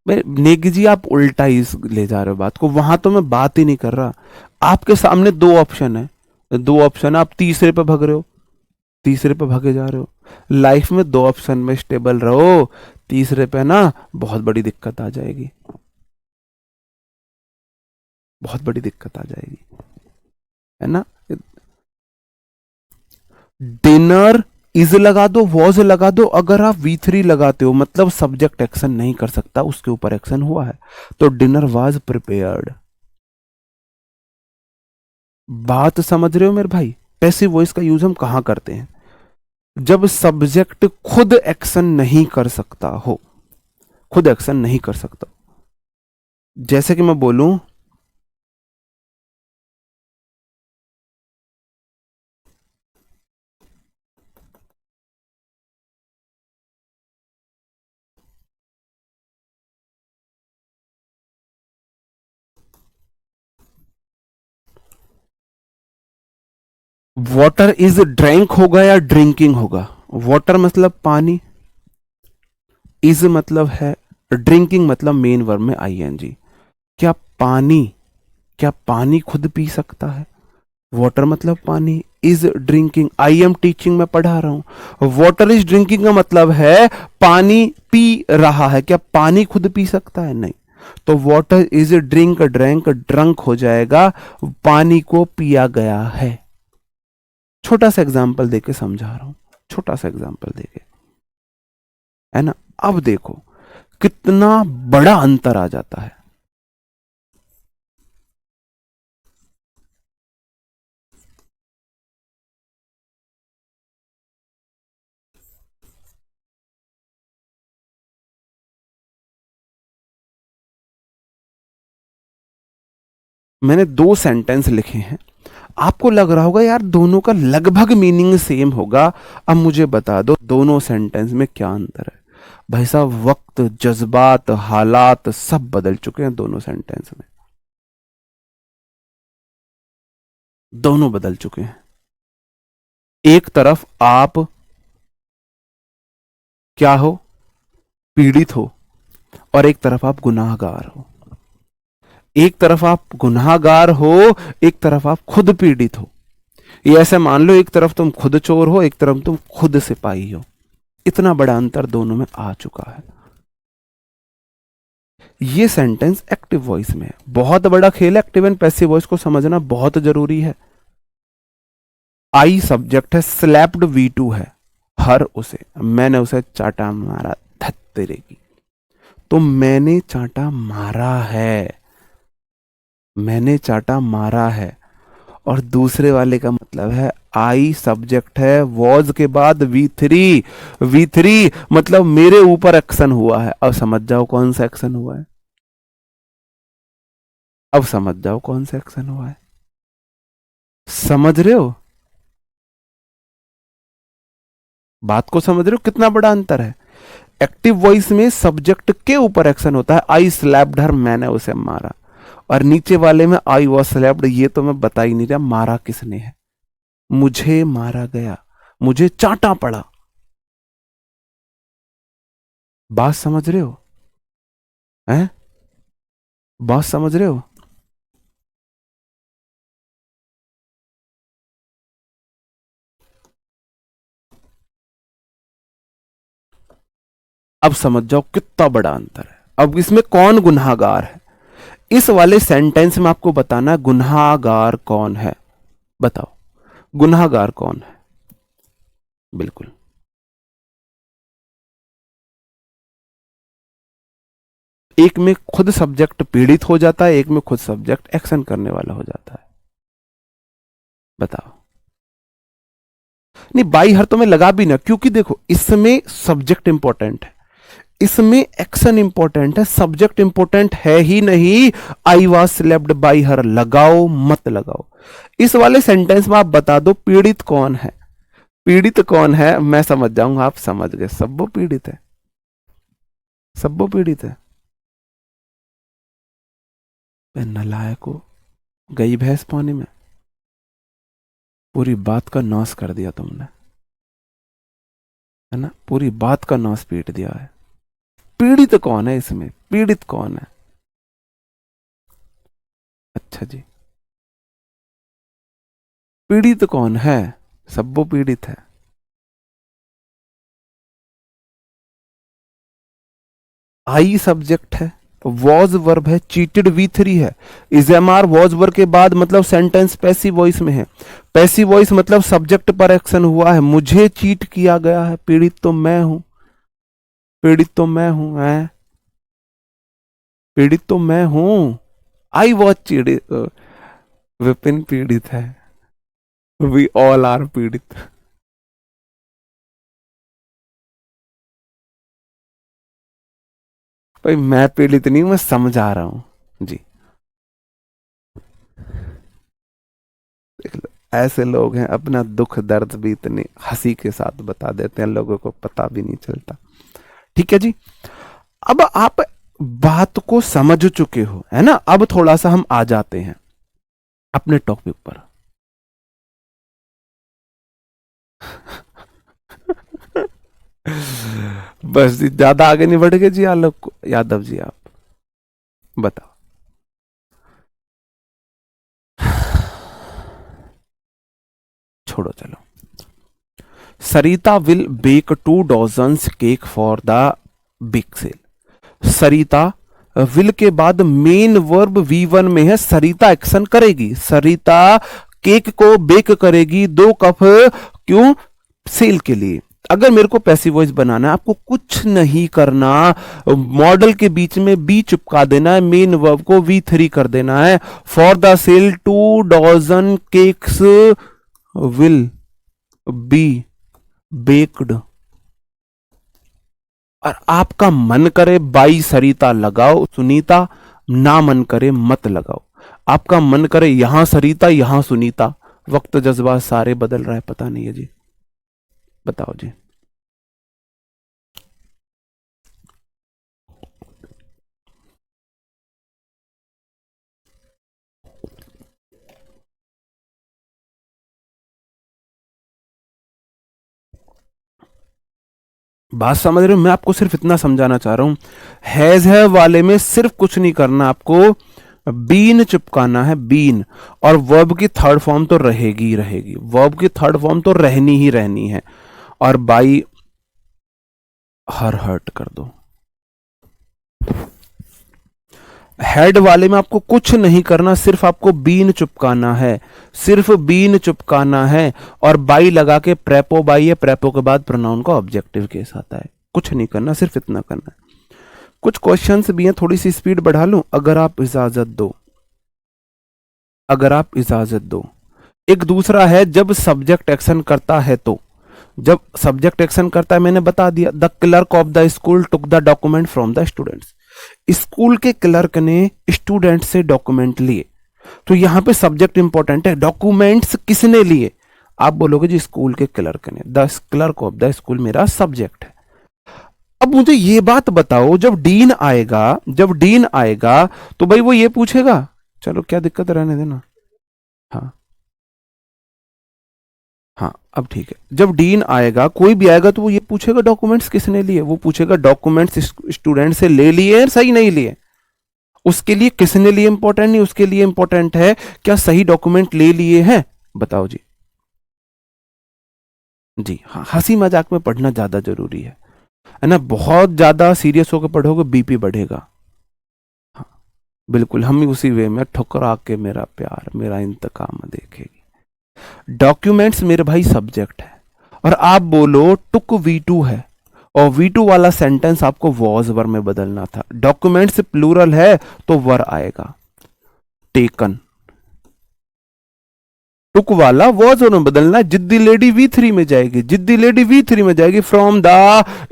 Speaker 1: नेगी जी आप उल्टा ही ले जा रहे हो बात को, वहां तो मैं बात ही नहीं कर रहा। आपके सामने दो ऑप्शन है, दो ऑप्शन, आप तीसरे पे भग रहे हो, तीसरे पे भागे जा रहे हो। लाइफ में दो ऑप्शन में स्टेबल रहो, तीसरे पे ना बहुत बड़ी दिक्कत आ जाएगी, बहुत बड़ी दिक्कत आ जाएगी, है ना? डिनर इज लगा दो, वॉज लगा दो, अगर आप वी थ्री लगाते हो मतलब सब्जेक्ट एक्शन नहीं कर सकता, उसके ऊपर एक्शन हुआ है, तो डिनर वाज प्रिपेयर्ड। बात समझ रहे हो मेरे भाई? पैसिव वॉइस का यूज हम कहां करते हैं? जब सब्जेक्ट खुद एक्शन नहीं कर सकता हो, खुद एक्शन नहीं कर सकता। जैसे कि मैं बोलूं, वाटर इज ड्रिंक होगा या ड्रिंकिंग होगा? वाटर मतलब पानी, इज मतलब है, ड्रिंकिंग मतलब मेन वर्ब में आईएनजी। क्या पानी, क्या पानी खुद पी सकता है? वाटर मतलब पानी, is drinking, I am teaching, मैं पढ़ा रहा हूं। वाटर इज ड्रिंकिंग का मतलब है पानी पी रहा है। क्या पानी खुद पी सकता है? नहीं। तो water is drink, drank drunk हो जाएगा, पानी को पिया गया है। छोटा सा एग्जाम्पल देके समझा रहा हूं, छोटा सा एग्जाम्पल देके, है ना? अब देखो कितना बड़ा अंतर आ जाता है। मैंने दो सेंटेंस लिखे हैं, आपको लग रहा होगा यार दोनों का लगभग मीनिंग सेम होगा। अब मुझे बता दो दोनों सेंटेंस में क्या अंतर है? भाई साहब वक्त, जज्बात, हालात सब बदल चुके हैं दोनों सेंटेंस में, दोनों बदल चुके हैं। एक तरफ आप क्या हो? पीड़ित हो, और एक तरफ आप गुनाहगार हो। एक तरफ आप गुनाहगार हो, एक तरफ आप खुद पीड़ित हो। ये ऐसे मान लो एक तरफ तुम खुद चोर हो, एक तरफ तुम खुद सिपाही हो। इतना बड़ा अंतर दोनों में आ चुका है। ये सेंटेंस एक्टिव वॉइस में है। बहुत बड़ा खेल है, एक्टिव एंड पैसिव वॉइस को समझना बहुत जरूरी है। आई सब्जेक्ट है, स्लैप्ड वी टू है, हर उसे, मैंने उसे चाटा मारा, धत तेरे की। तो मैंने चाटा मारा है, मैंने चाटा मारा है। और दूसरे वाले का मतलब है आई सब्जेक्ट है, वॉज के बाद वी थ्री, वी थ्री मतलब मेरे ऊपर एक्शन हुआ है। अब समझ जाओ कौन सा एक्शन हुआ है, अब समझ जाओ कौन सा एक्शन हुआ है। समझ रहे हो बात को? समझ रहे हो कितना बड़ा अंतर है? एक्टिव वॉइस में सब्जेक्ट के ऊपर एक्शन होता है, आई स्लैप्ड हर, मैंने उसे मारा। और नीचे वाले में आई वॉज स्लैप्ड, ये तो मैं बता ही नहीं रहा मारा किसने है, मुझे मारा गया, मुझे चाटा पड़ा। बात समझ रहे हो? हैं? बात समझ रहे हो? अब समझ जाओ कितना बड़ा अंतर है। अब इसमें कौन गुनाहगार है, इस वाले सेंटेंस में आपको बताना है गुनाहगार कौन है। बताओ गुनाहगार कौन है? बिल्कुल। एक में खुद सब्जेक्ट पीड़ित हो जाता है, एक में खुद सब्जेक्ट एक्शन करने वाला हो जाता है। बताओ। नहीं बाई हर तो मैं लगा भी ना, क्योंकि देखो इसमें सब्जेक्ट इंपॉर्टेंट है, इसमें एक्शन इंपॉर्टेंट है, सब्जेक्ट इंपॉर्टेंट है ही नहीं। I was slapped by her, लगाओ मत लगाओ। इस वाले सेंटेंस में आप बता दो पीड़ित कौन है, पीड़ित कौन है, मैं समझ जाऊंगा आप समझ गए, सब वो पीड़ित है, सब वो पीड़ित है। नलायको, गई भैंस पानी में, पूरी बात का नाश कर दिया तुमने, है ना, पूरी बात का नाश पीट दिया है। पीड़ित कौन है इसमें, पीड़ित कौन है? अच्छा जी, पीड़ित कौन है? सब वो पीड़ित है। आई सब्जेक्ट है, वॉज वर्ब है, चीटेड V3 है, इजेमार वॉज वर्ब के बाद मतलब सेंटेंस पैसिव वॉइस में है। पैसिव वॉइस मतलब सब्जेक्ट पर एक्शन हुआ है, मुझे चीट किया गया है, पीड़ित तो मैं हूं, पीड़ित तो मैं हूं, है पीड़ित तो मैं हूं। आई वॉज चीड़ित, विपिन पीड़ित है, वी ऑल आर पीड़ित। भाई मैं पीड़ित नहीं, मैं समझा रहा हूं जी। देख लो ऐसे लोग हैं, अपना दुख दर्द भी इतनी हंसी के साथ बता देते हैं, लोगों को पता भी नहीं चलता। ठीक है जी। अब आप बात को समझ चुके हो, है ना, अब थोड़ा सा हम आ जाते हैं अपने टॉपिक पर। बस जी, ज्यादा आगे नहीं बढ़ गए जी आलोक यादव जी, आप बताओ। छोड़ो चलो। Sarita will bake 2 dozens cake for the big sale. Sarita will के बाद मेन वर्ब V1 में है, सरिता एक्शन करेगी, सरिता केक को बेक करेगी 2 कप, क्यों? सेल के लिए। अगर मेरे को पैसिव वॉइस बनाना है, आपको कुछ नहीं करना, मॉडल के बीच में बी चिपका देना है, मेन वर्ब को V3 कर देना है। For the sale 2 dozen cakes will be baked. और आपका मन करे बाई सरिता लगाओ सुनीता, ना मन करे मत लगाओ। आपका मन करे यहां सरिता यहां सुनीता, वक्त जज्बात सारे बदल रहा है, पता नहीं है जी। बताओ जी। बात समझ रहे हो? मैं आपको सिर्फ इतना समझाना चाह रहा हूं, हैज है वाले में सिर्फ कुछ नहीं करना, आपको बीन चिपकाना है, बीन। और वर्ब की थर्ड फॉर्म तो रहेगी ही रहेगी, वर्ब की थर्ड फॉर्म तो रहनी ही रहनी है। और बाई हर हर्ट कर दो। हेड वाले में आपको कुछ नहीं करना, सिर्फ आपको बीन चुपकाना है, सिर्फ बीन चुपकाना है। और बाई लगा के प्रेपो बाई है, प्रेपो के बाद प्रोनाउन का ऑब्जेक्टिव केस आता है। कुछ नहीं करना, सिर्फ इतना करना है। कुछ क्वेश्चंस भी हैं, थोड़ी सी स्पीड बढ़ा लूं अगर आप इजाजत दो, अगर आप इजाजत दो। एक दूसरा है जब सब्जेक्ट एक्शन करता है तो, जब सब्जेक्ट एक्शन करता है मैंने बता दिया, the clerk of the school took the document from the students. School के क्लर्क ने स्टूडेंट से डॉक्यूमेंट लिए। तो यहां पे सब्जेक्ट इंपॉर्टेंट है। डॉक्यूमेंट्स किसने लिए? आप बोलोगे जी स्कूल के क्लर्क ने, the clerk of the school मेरा सब्जेक्ट है। अब मुझे ये बात बताओ, जब डीन आएगा तो भाई वो ये पूछेगा, चलो क्या दिक्कत है, रहने देना। हाँ हाँ अब ठीक है। जब डीन आएगा, कोई भी आएगा, तो वो ये पूछेगा डॉक्यूमेंट्स किसने लिए, वो पूछेगा डॉक्यूमेंट्स स्टूडेंट से ले लिए सही नहीं लिए। उसके लिए किसने लिए इंपॉर्टेंट नहीं, उसके लिए इंपॉर्टेंट है क्या सही डॉक्यूमेंट ले लिए हैं। बताओ जी। जी हाँ, हंसी मजाक में पढ़ना ज्यादा जरूरी है ना। बहुत ज्यादा सीरियस होकर पढ़ोगे बीपी बढ़ेगा। हाँ बिल्कुल, हम ही उसी वे में ठुकरा के मेरा प्यार मेरा इंतकाम देखेगी। डॉक्यूमेंट्स मेरे भाई सब्जेक्ट है, और आप बोलो टुक V2 है, और V2 वाला सेंटेंस आपको वॉज वर में बदलना था। डॉक्यूमेंट्स प्लूरल है तो वर आएगा। टेकन, टुक वाला वॉज में बदलना है। जिद्दी लेडी V3 में जाएगी, जिद्दी लेडी V3 में जाएगी। फ्रॉम द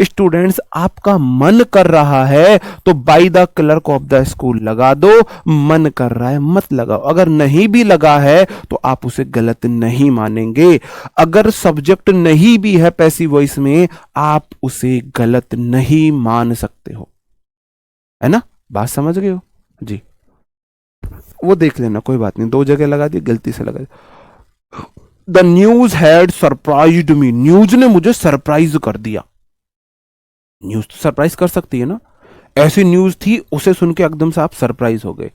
Speaker 1: स्टूडेंट्स, आपका मन कर रहा है तो by the clerk of the school लगा दो। मन कर रहा है मत लगाओ। अगर नहीं भी लगा है तो आप उसे गलत नहीं मानेंगे। अगर सब्जेक्ट नहीं भी है पैसिव वॉइस में, आप उसे गलत नहीं मान सकते हो, है ना। बात समझ गए हो जी। वो देख लेना, कोई बात नहीं, दो जगह लगा दी, गलती से लगा दी। The news had surprised me, news ने मुझे सरप्राइज कर दिया। न्यूज तो सरप्राइज कर सकती है ना। ऐसी न्यूज थी, उसे सुन के एकदम से आप सरप्राइज हो गए।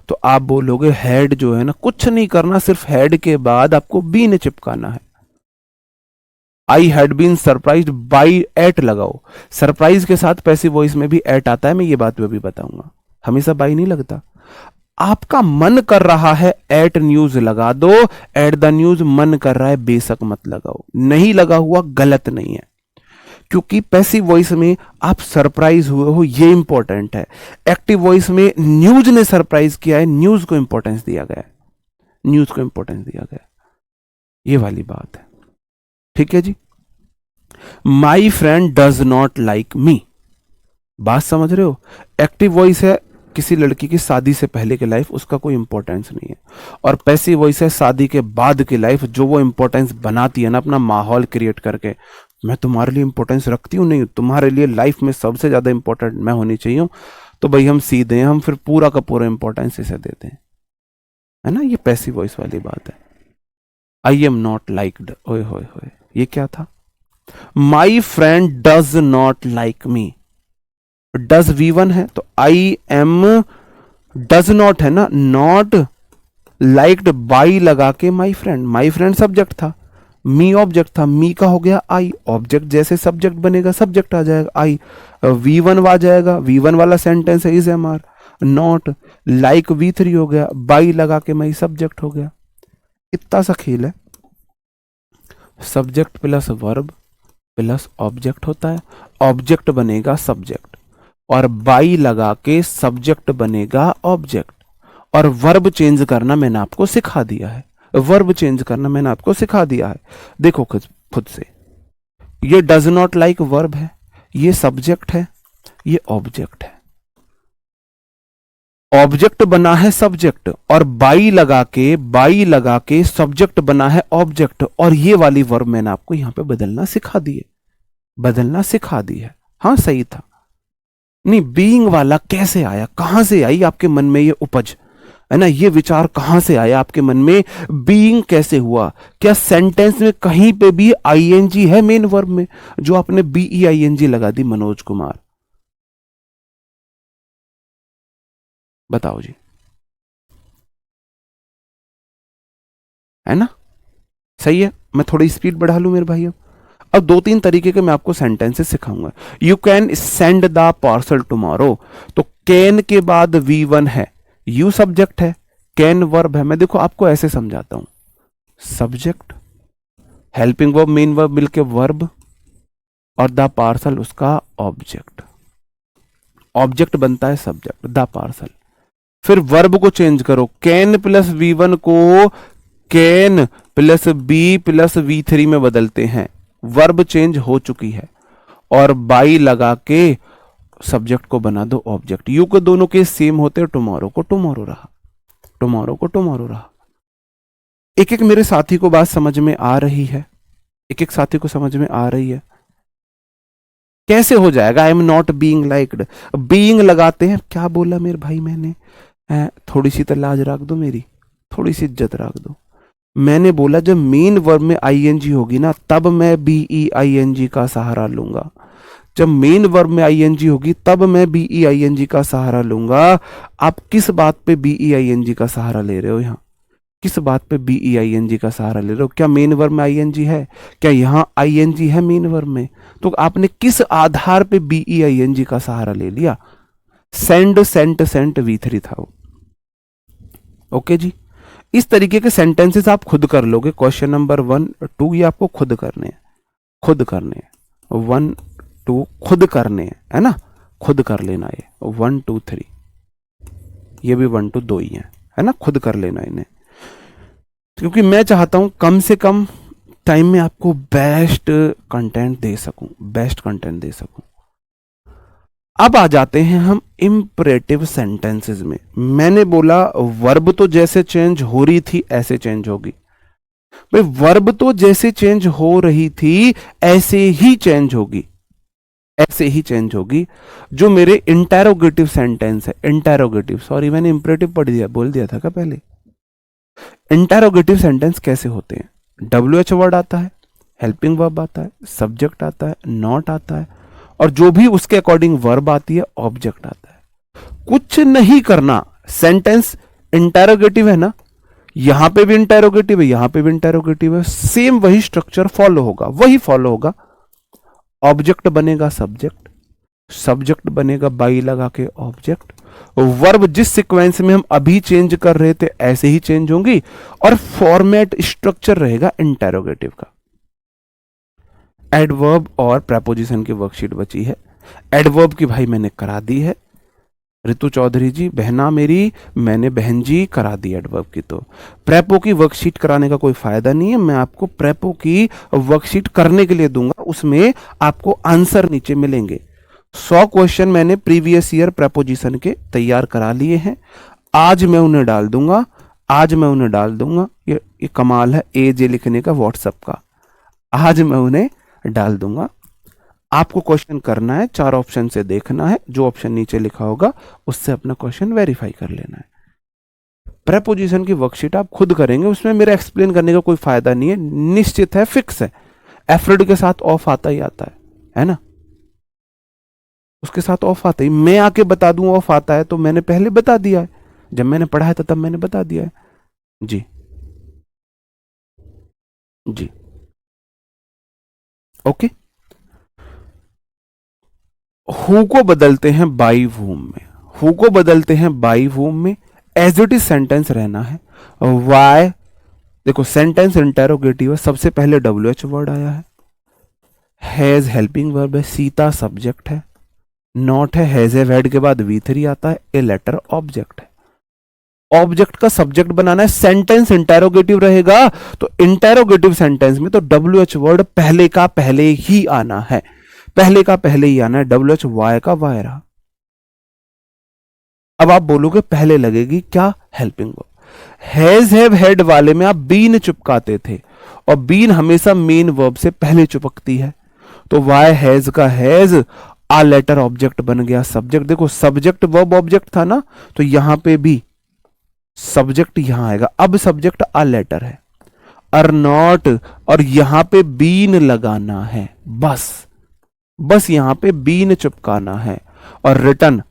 Speaker 1: तो आप बोलोगे हैड जो है ना, कुछ नहीं करना, सिर्फ हैड के बाद आपको बी ने चिपकाना है। I had been surprised by at लगाओ। सरप्राइज के साथ पैसिव वॉइस में भी एट आता है, मैं ये बात भी बताऊंगा। हमेशा बाई नहीं लगता। आपका मन कर रहा है एट न्यूज लगा दो, एट द न्यूज मन कर रहा है बेशक मत लगाओ। नहीं लगा हुआ गलत नहीं है, क्योंकि पैसिव वॉइस में आप सरप्राइज हुए हो, ये इंपॉर्टेंट है। एक्टिव वॉइस में न्यूज ने सरप्राइज किया है, न्यूज को इंपॉर्टेंस दिया गया है, न्यूज को इंपॉर्टेंस दिया गया है, ये वाली बात है। ठीक है जी। My friend does not like me, बात समझ रहे हो। एक्टिव वॉइस है किसी लड़की की शादी से पहले की लाइफ, उसका कोई इंपॉर्टेंस नहीं है। और पैसिव वॉइस है शादी के बाद की लाइफ, जो वो इंपॉर्टेंस बनाती है ना अपना माहौल क्रिएट करके। मैं तुम्हारे लिए इंपॉर्टेंस रखती हूँ, नहीं, तुम्हारे लिए लाइफ में सबसे ज्यादा इंपॉर्टेंट मैं होनी चाहिए, तो भाई हम सीधे हैं, हम फिर पूरा का पूरा इंपॉर्टेंस इसे देते हैं, है ना। ये पैसिव वॉइस वाली बात है। आई एम नॉट लाइक्ड, ओए होए होए, ये क्या था। माई friend does not like me, does V1 है तो आई एम डज नॉट है ना, नॉट लाइक्ड बाई लगा के माई फ्रेंड सब्जेक्ट था, मी ऑब्जेक्ट था, मी का हो गया आई, ऑब्जेक्ट जैसे सब्जेक्ट बनेगा सब्जेक्ट आ जाएगा आई, V1 आ जाएगा, V1 वाला सेंटेंस है is am are, not like V3 हो गया, बाई लगा के माई सब्जेक्ट हो गया। इतना सा खेल है। Subject plus verb plus object होता है, ऑब्जेक्ट बनेगा सब्जेक्ट, और बाई लगा के सब्जेक्ट बनेगा ऑब्जेक्ट। और वर्ब चेंज करना मैंने आपको सिखा दिया है, वर्ब चेंज करना मैंने आपको सिखा दिया है। देखो खुद से, ये डज नॉट लाइक वर्ब है, ये सब्जेक्ट है, ये ऑब्जेक्ट है। ऑब्जेक्ट बना है सब्जेक्ट, और बाई लगा के सब्जेक्ट बना है ऑब्जेक्ट। और ये वाली वर्ब मैंने आपको यहां पे बदलना सिखा दी है। हाँ सही था। नहीं, बीइंग वाला कैसे आया, कहां से आई आपके मन में ये उपज, है ना, ये विचार कहां से आया आपके मन में, बीइंग कैसे हुआ। क्या सेंटेंस में कहीं पे भी आईएनजी है मेन वर्ब में, जो आपने BEING लगा दी मनोज कुमार, बताओ जी, है ना। सही है। मैं थोड़ी स्पीड बढ़ा लूं मेरे भाई। अब दो तीन तरीके के मैं आपको सेंटेंसेस सिखाऊंगा। You can send the parcel tomorrow, तो कैन के बाद V1 है, यू सब्जेक्ट है, कैन वर्ब है। मैं देखो आपको ऐसे समझाता हूं, subject, helping verb, main verb मिलके वर्ब, और द पार्सल उसका ऑब्जेक्ट। ऑब्जेक्ट बनता है सब्जेक्ट, द पार्सल। फिर वर्ब को चेंज करो, कैन प्लस V1 को can plus be plus V3 में बदलते हैं, वर्ब चेंज हो चुकी है, और बाई लगा के सब्जेक्ट को बना दो ऑब्जेक्ट। यू को दोनों के सेम होते, टुमारो को टुमारो रहा। टुमारो को टुमारो रहा। एक एक मेरे साथी को बात समझ में आ रही है? एक एक साथी को समझ में आ रही है? कैसे हो जाएगा? I am not being liked, being लगाते हैं, क्या बोला मेरे भाई मैंने? थोड़ी सी तो लाज रख दो, मेरी थोड़ी सी इज्जत रख दो। मैंने बोला जब मेन वर्ब में आईएनजी होगी ना तब मैं बीईआईएनजी का सहारा लूंगा। जब मेन वर्ब में आईएनजी होगी तब मैं बीईआईएनजी का सहारा लूंगा। आप किस बात पे बीईआईएनजी का सहारा ले रहे हो? यहां किस बात पे बीईआईएनजी का सहारा ले रहे हो? क्या मेन वर्ब में आईएनजी है? क्या यहां आईएनजी है मेन वर्ब में? तो आपने किस आधार पे बीईआईएनजी का सहारा ले लिया? सेंड, सेंट, सेंट V3 था वो। ओके जी, इस तरीके के सेंटेंसेस आप खुद कर लोगे। क्वेश्चन नंबर 1, 2 ये आपको खुद करने हैं, खुद करने हैं। 1, 2 खुद करने हैं, है ना? खुद कर लेना ये 1, 2, 3, ये भी 1, 2 दो ही है ना? खुद कर लेना इन्हें, क्योंकि मैं चाहता हूं कम से कम टाइम में आपको बेस्ट कंटेंट दे सकूं, बेस्ट कंटेंट दे सकूं। अब आ जाते हैं हम इंपरेटिव सेंटेंसेस में। मैंने बोला वर्ब तो जैसे चेंज हो रही थी ऐसे चेंज होगी। भाई वर्ब तो जैसे चेंज हो रही थी ऐसे ही चेंज होगी, ऐसे ही चेंज होगी। जो मेरे इंटेरोगेटिव सेंटेंस है, इंटेरोगेटिव, सॉरी मैंने इंपरेटिव पढ़ दिया, बोल दिया था क्या पहले? इंटेरोगेटिव सेंटेंस कैसे होते हैं? WH वर्ड आता है, हेल्पिंग वर्ब आता है, सब्जेक्ट आता है, नॉट आता है, और जो भी उसके अकॉर्डिंग वर्ब आती है ऑब्जेक्ट आता है। कुछ नहीं करना, सेंटेंस इंटेरोगेटिव है ना, यहां पे भी इंटेरोगेटिव है, यहां पे भी इंटेरोगेटिव है, सेम वही स्ट्रक्चर फॉलो होगा, वही फॉलो होगा। ऑब्जेक्ट बनेगा सब्जेक्ट, सब्जेक्ट बनेगा बाई लगा के ऑब्जेक्ट, वर्ब जिस सीक्वेंस में हम अभी चेंज कर रहे थे ऐसे ही चेंज होंगी, और फॉर्मेट स्ट्रक्चर रहेगा इंटेरोगेटिव का। एडवर्ब और प्रेपोजिशन की वर्कशीट बची है। एडवर्ब की भाई मैंने करा दी है, रितु चौधरी जी बहना मेरी, मैंने बहन जी करा दी एडवर्ब की। तो प्रेपो की वर्कशीट कराने का कोई फायदा नहीं है, मैं आपको प्रेपो की वर्कशीट करने के लिए दूंगा, उसमें आपको आंसर नीचे मिलेंगे। 100 क्वेश्चन मैंने प्रीवियस ईयर प्रेपोजिशन के तैयार करा लिए हैं, आज मैं उन्हें डाल दूंगा, आज मैं उन्हें डाल दूंगा। ये कमाल है AJ लिखने का व्हाट्सएप का, आज मैं उन्हें डाल दूंगा। आपको क्वेश्चन करना है, 4 ऑप्शन से देखना है, जो ऑप्शन नीचे लिखा होगा उससे अपना क्वेश्चन वेरीफाई कर लेना है। प्रेपोजिशन की वर्कशीट आप खुद करेंगे, उसमें मेरा एक्सप्लेन करने का कोई फायदा नहीं है, निश्चित है, फिक्स है। एफ्रेड के साथ ऑफ आता ही आता है ना? उसके साथ ऑफ आता ही, मैं आके बता दूं ऑफ आता है तो मैंने पहले बता दिया है, जब मैंने पढ़ा है तब मैंने बता दिया है। जी जी, ओके। हु को बदलते हैं बाई वूम में, हु को बदलते हैं बाई वूम में, एज इट इज सेंटेंस रहना है। वाई, देखो सेंटेंस इंटेरोगेटिव है, सबसे पहले WH वर्ड आया है, हैज हेल्पिंग वर्ब है, सीता सब्जेक्ट है, नॉट है, हैज है वर्ड के बाद V3 आता है, ए लेटर ऑब्जेक्ट है। ऑब्जेक्ट का सब्जेक्ट बनाना है, सेंटेंस इंटेरोगेटिव रहेगा तो इंटेरोगेटिव सेंटेंस में तो WH वर्ड पहले का पहले ही आना है, पहले का पहले ही आना है। WH वाई का वाई रहा। अब आप बोलोगे पहले लगेगी क्या? Helping verb. Has have had वाले में आप बीन चिपकाते थे, और बीन हमेशा मेन वर्ब से पहले चिपकती है, तो वाई हैज का हैज आ लेटर ऑब्जेक्ट बन गया, सब्जेक्ट। देखो सब्जेक्ट वर्ब ऑब्जेक्ट था ना, तो यहां पे भी सब्जेक्ट यहां आएगा, अब सब्जेक्ट आ लेटर है, आर नॉट, और यहां पे बीन लगाना है, बस यहां पे बीन चिपकाना है, और रिटर्न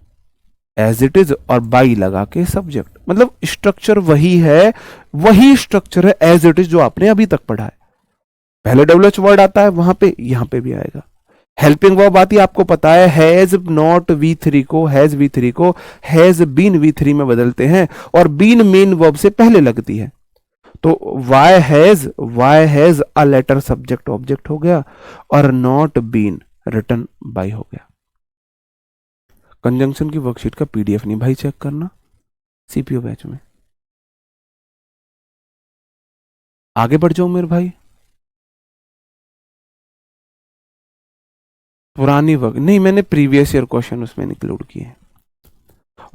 Speaker 1: एज इट इज और बाई लगा के सब्जेक्ट। मतलब स्ट्रक्चर वही है, वही स्ट्रक्चर है एज इट इज जो आपने अभी तक पढ़ा है। पहले WH वर्ड आता है वहां पे, यहां पे भी आएगा। हेल्पिंग वर्ब आती है, आपको पता है, हैज नॉट V3 को, हैज V3 को हैज बीन V3 में बदलते हैं, और बीन मेन वर्ब से पहले लगती है, तो why has a letter subject object हो गया, और नॉट बीन रिटर्न बाई हो गया। कंजंक्शन की वर्कशीट का PDF नहीं भाई चेक करना CPO बैच में। आगे बढ़ जाओ मेरे भाई। पुरानी वर्क नहीं, मैंने प्रीवियस ईयर क्वेश्चन उसमें इंक्लूड किए हैं।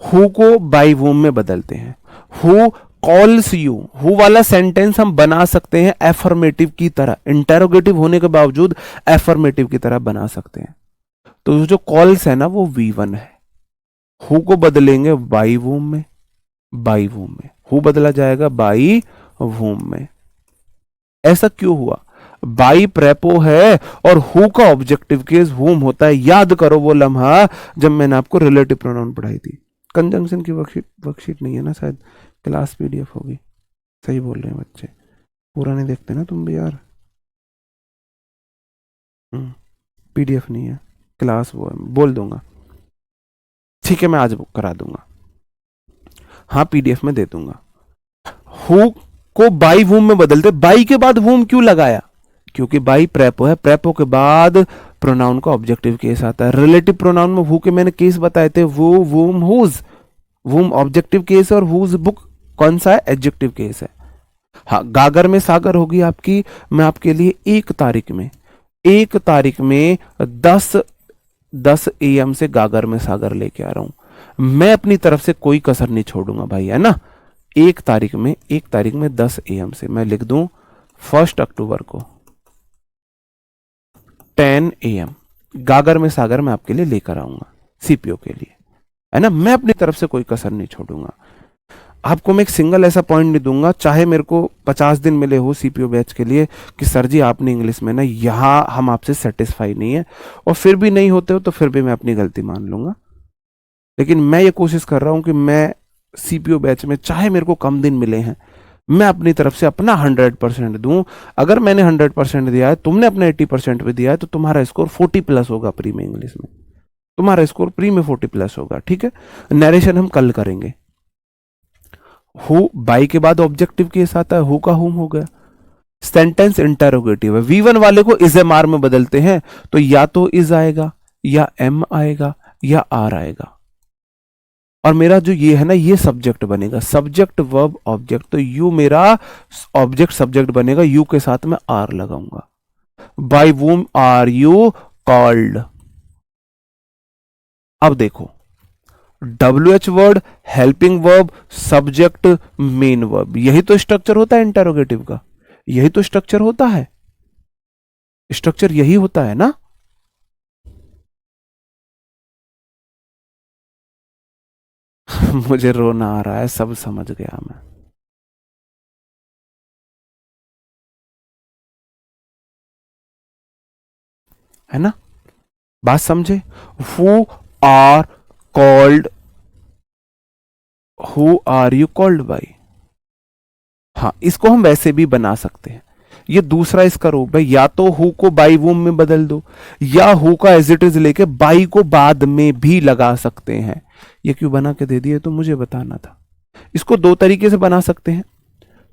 Speaker 1: हु को बाई वूम में बदलते हैं, हु कॉल्स यू, हु वाला सेंटेंस हम बना सकते हैं एफर्मेटिव की तरह, इंटेरोगेटिव होने के बावजूद एफर्मेटिव की तरह बना सकते हैं। तो जो कॉल्स है ना वो V1 है, हु को बदलेंगे बाई वूम में, बाई वूम में, हु बदला जाएगा बाई वूम में। ऐसा क्यों हुआ? बाई प्रेपो है और हु का ऑब्जेक्टिव केस वूम होता है। याद करो वो लम्हा जब मैंने आपको रिलेटिव प्रोनाउन पढ़ाई थी। कंजंक्शन की वर्कशीट नहीं है ना, शायद क्लास पीडीएफ होगी। सही बोल रहे हैं बच्चे, पूरा नहीं देखते ना तुम भी यार। पीडीएफ नहीं है, क्लास वो है, बोल दूंगा। ठीक है, मैं आज बुक करा दूंगा। हाँ पीडीएफ में दे दूंगा। हु को बाई वूम में बदलते, बाई के बाद वूम क्यों लगाया? क्योंकि बाई प्रेपो है, प्रेपो के बाद प्रोनाउन का ऑब्जेक्टिव केस आता है। रिलेटिव प्रोनाउन में हु के मैंने केस बताए थे, वो, वूम, हुज। वूम ऑब्जेक्टिव केस और हुज बुक कौन सा है? एडजेक्टिव केस है। हाँ, गागर में सागर होगी आपकी। मैं आपके लिए 1 तारीख में 10 AM से गागर में सागर लेके आ रहा हूं। मैं अपनी तरफ से कोई कसर नहीं छोड़ूंगा भाई, है ना। 1 तारीख में 10 AM से मैं लिख दूं 1 अक्टूबर को 10 AM गागर में सागर मैं आपके लिए लेकर आऊंगा सीपीओ के लिए, है ना। मैं अपनी तरफ से कोई कसर नहीं छोड़ूंगा। आपको मैं एक सिंगल ऐसा पॉइंट नहीं दूंगा, चाहे मेरे को 50 दिन मिले हो सीपीओ बैच के लिए, कि सर जी आपने इंग्लिश में ना यहां हम आपसे सेटिस्फाई नहीं है, और फिर भी नहीं होते हो तो फिर भी मैं अपनी गलती मान लूंगा। लेकिन मैं ये कोशिश कर रहा हूं कि मैं सीपीओ बैच में चाहे मेरे को कम दिन मिले हैं, मैं अपनी तरफ से अपना 100% दूं। अगर मैंने 100% दिया है, तुमने अपना 80% भी दिया है, तो तुम्हारा स्कोर 40+ होगा प्री में इंग्लिश में। तुम्हारा स्कोर प्री में 40+ होगा, ठीक है। नरेशन हम कल करेंगे। हु बाई के बाद ऑब्जेक्टिव केस आता है, हु का हुम हो गया। सेंटेंस इंटेरोगेटिव है, V1 वाले को इज एम आर में बदलते हैं, तो या तो इज आएगा, या एम आएगा, या आर आएगा। और मेरा जो ये है ना, ये सब्जेक्ट बनेगा, सब्जेक्ट वर्ब ऑब्जेक्ट। तो यू मेरा ऑब्जेक्ट सब्जेक्ट बनेगा, यू के साथ में आर लगाऊंगा। By whom are you called. अब देखो, WH word, helping verb, subject, main verb, यही तो स्ट्रक्चर होता है इंटेरोगेटिव का। यही तो स्ट्रक्चर होता है, स्ट्रक्चर यही होता है ना। मुझे रोना आ रहा है, सब समझ गया मैं। है ना, बात समझे। Who are called, who are you called by. हाँ, इसको हम वैसे भी बना सकते हैं। ये दूसरा इसका रूप है, या तो हु को बाई वूम में बदल दो, या हु का एज इट इज लेके बाई को बाद में भी लगा सकते हैं। ये क्यों बना के दे दिए तो मुझे बताना था। इसको 2 तरीके से बना सकते हैं,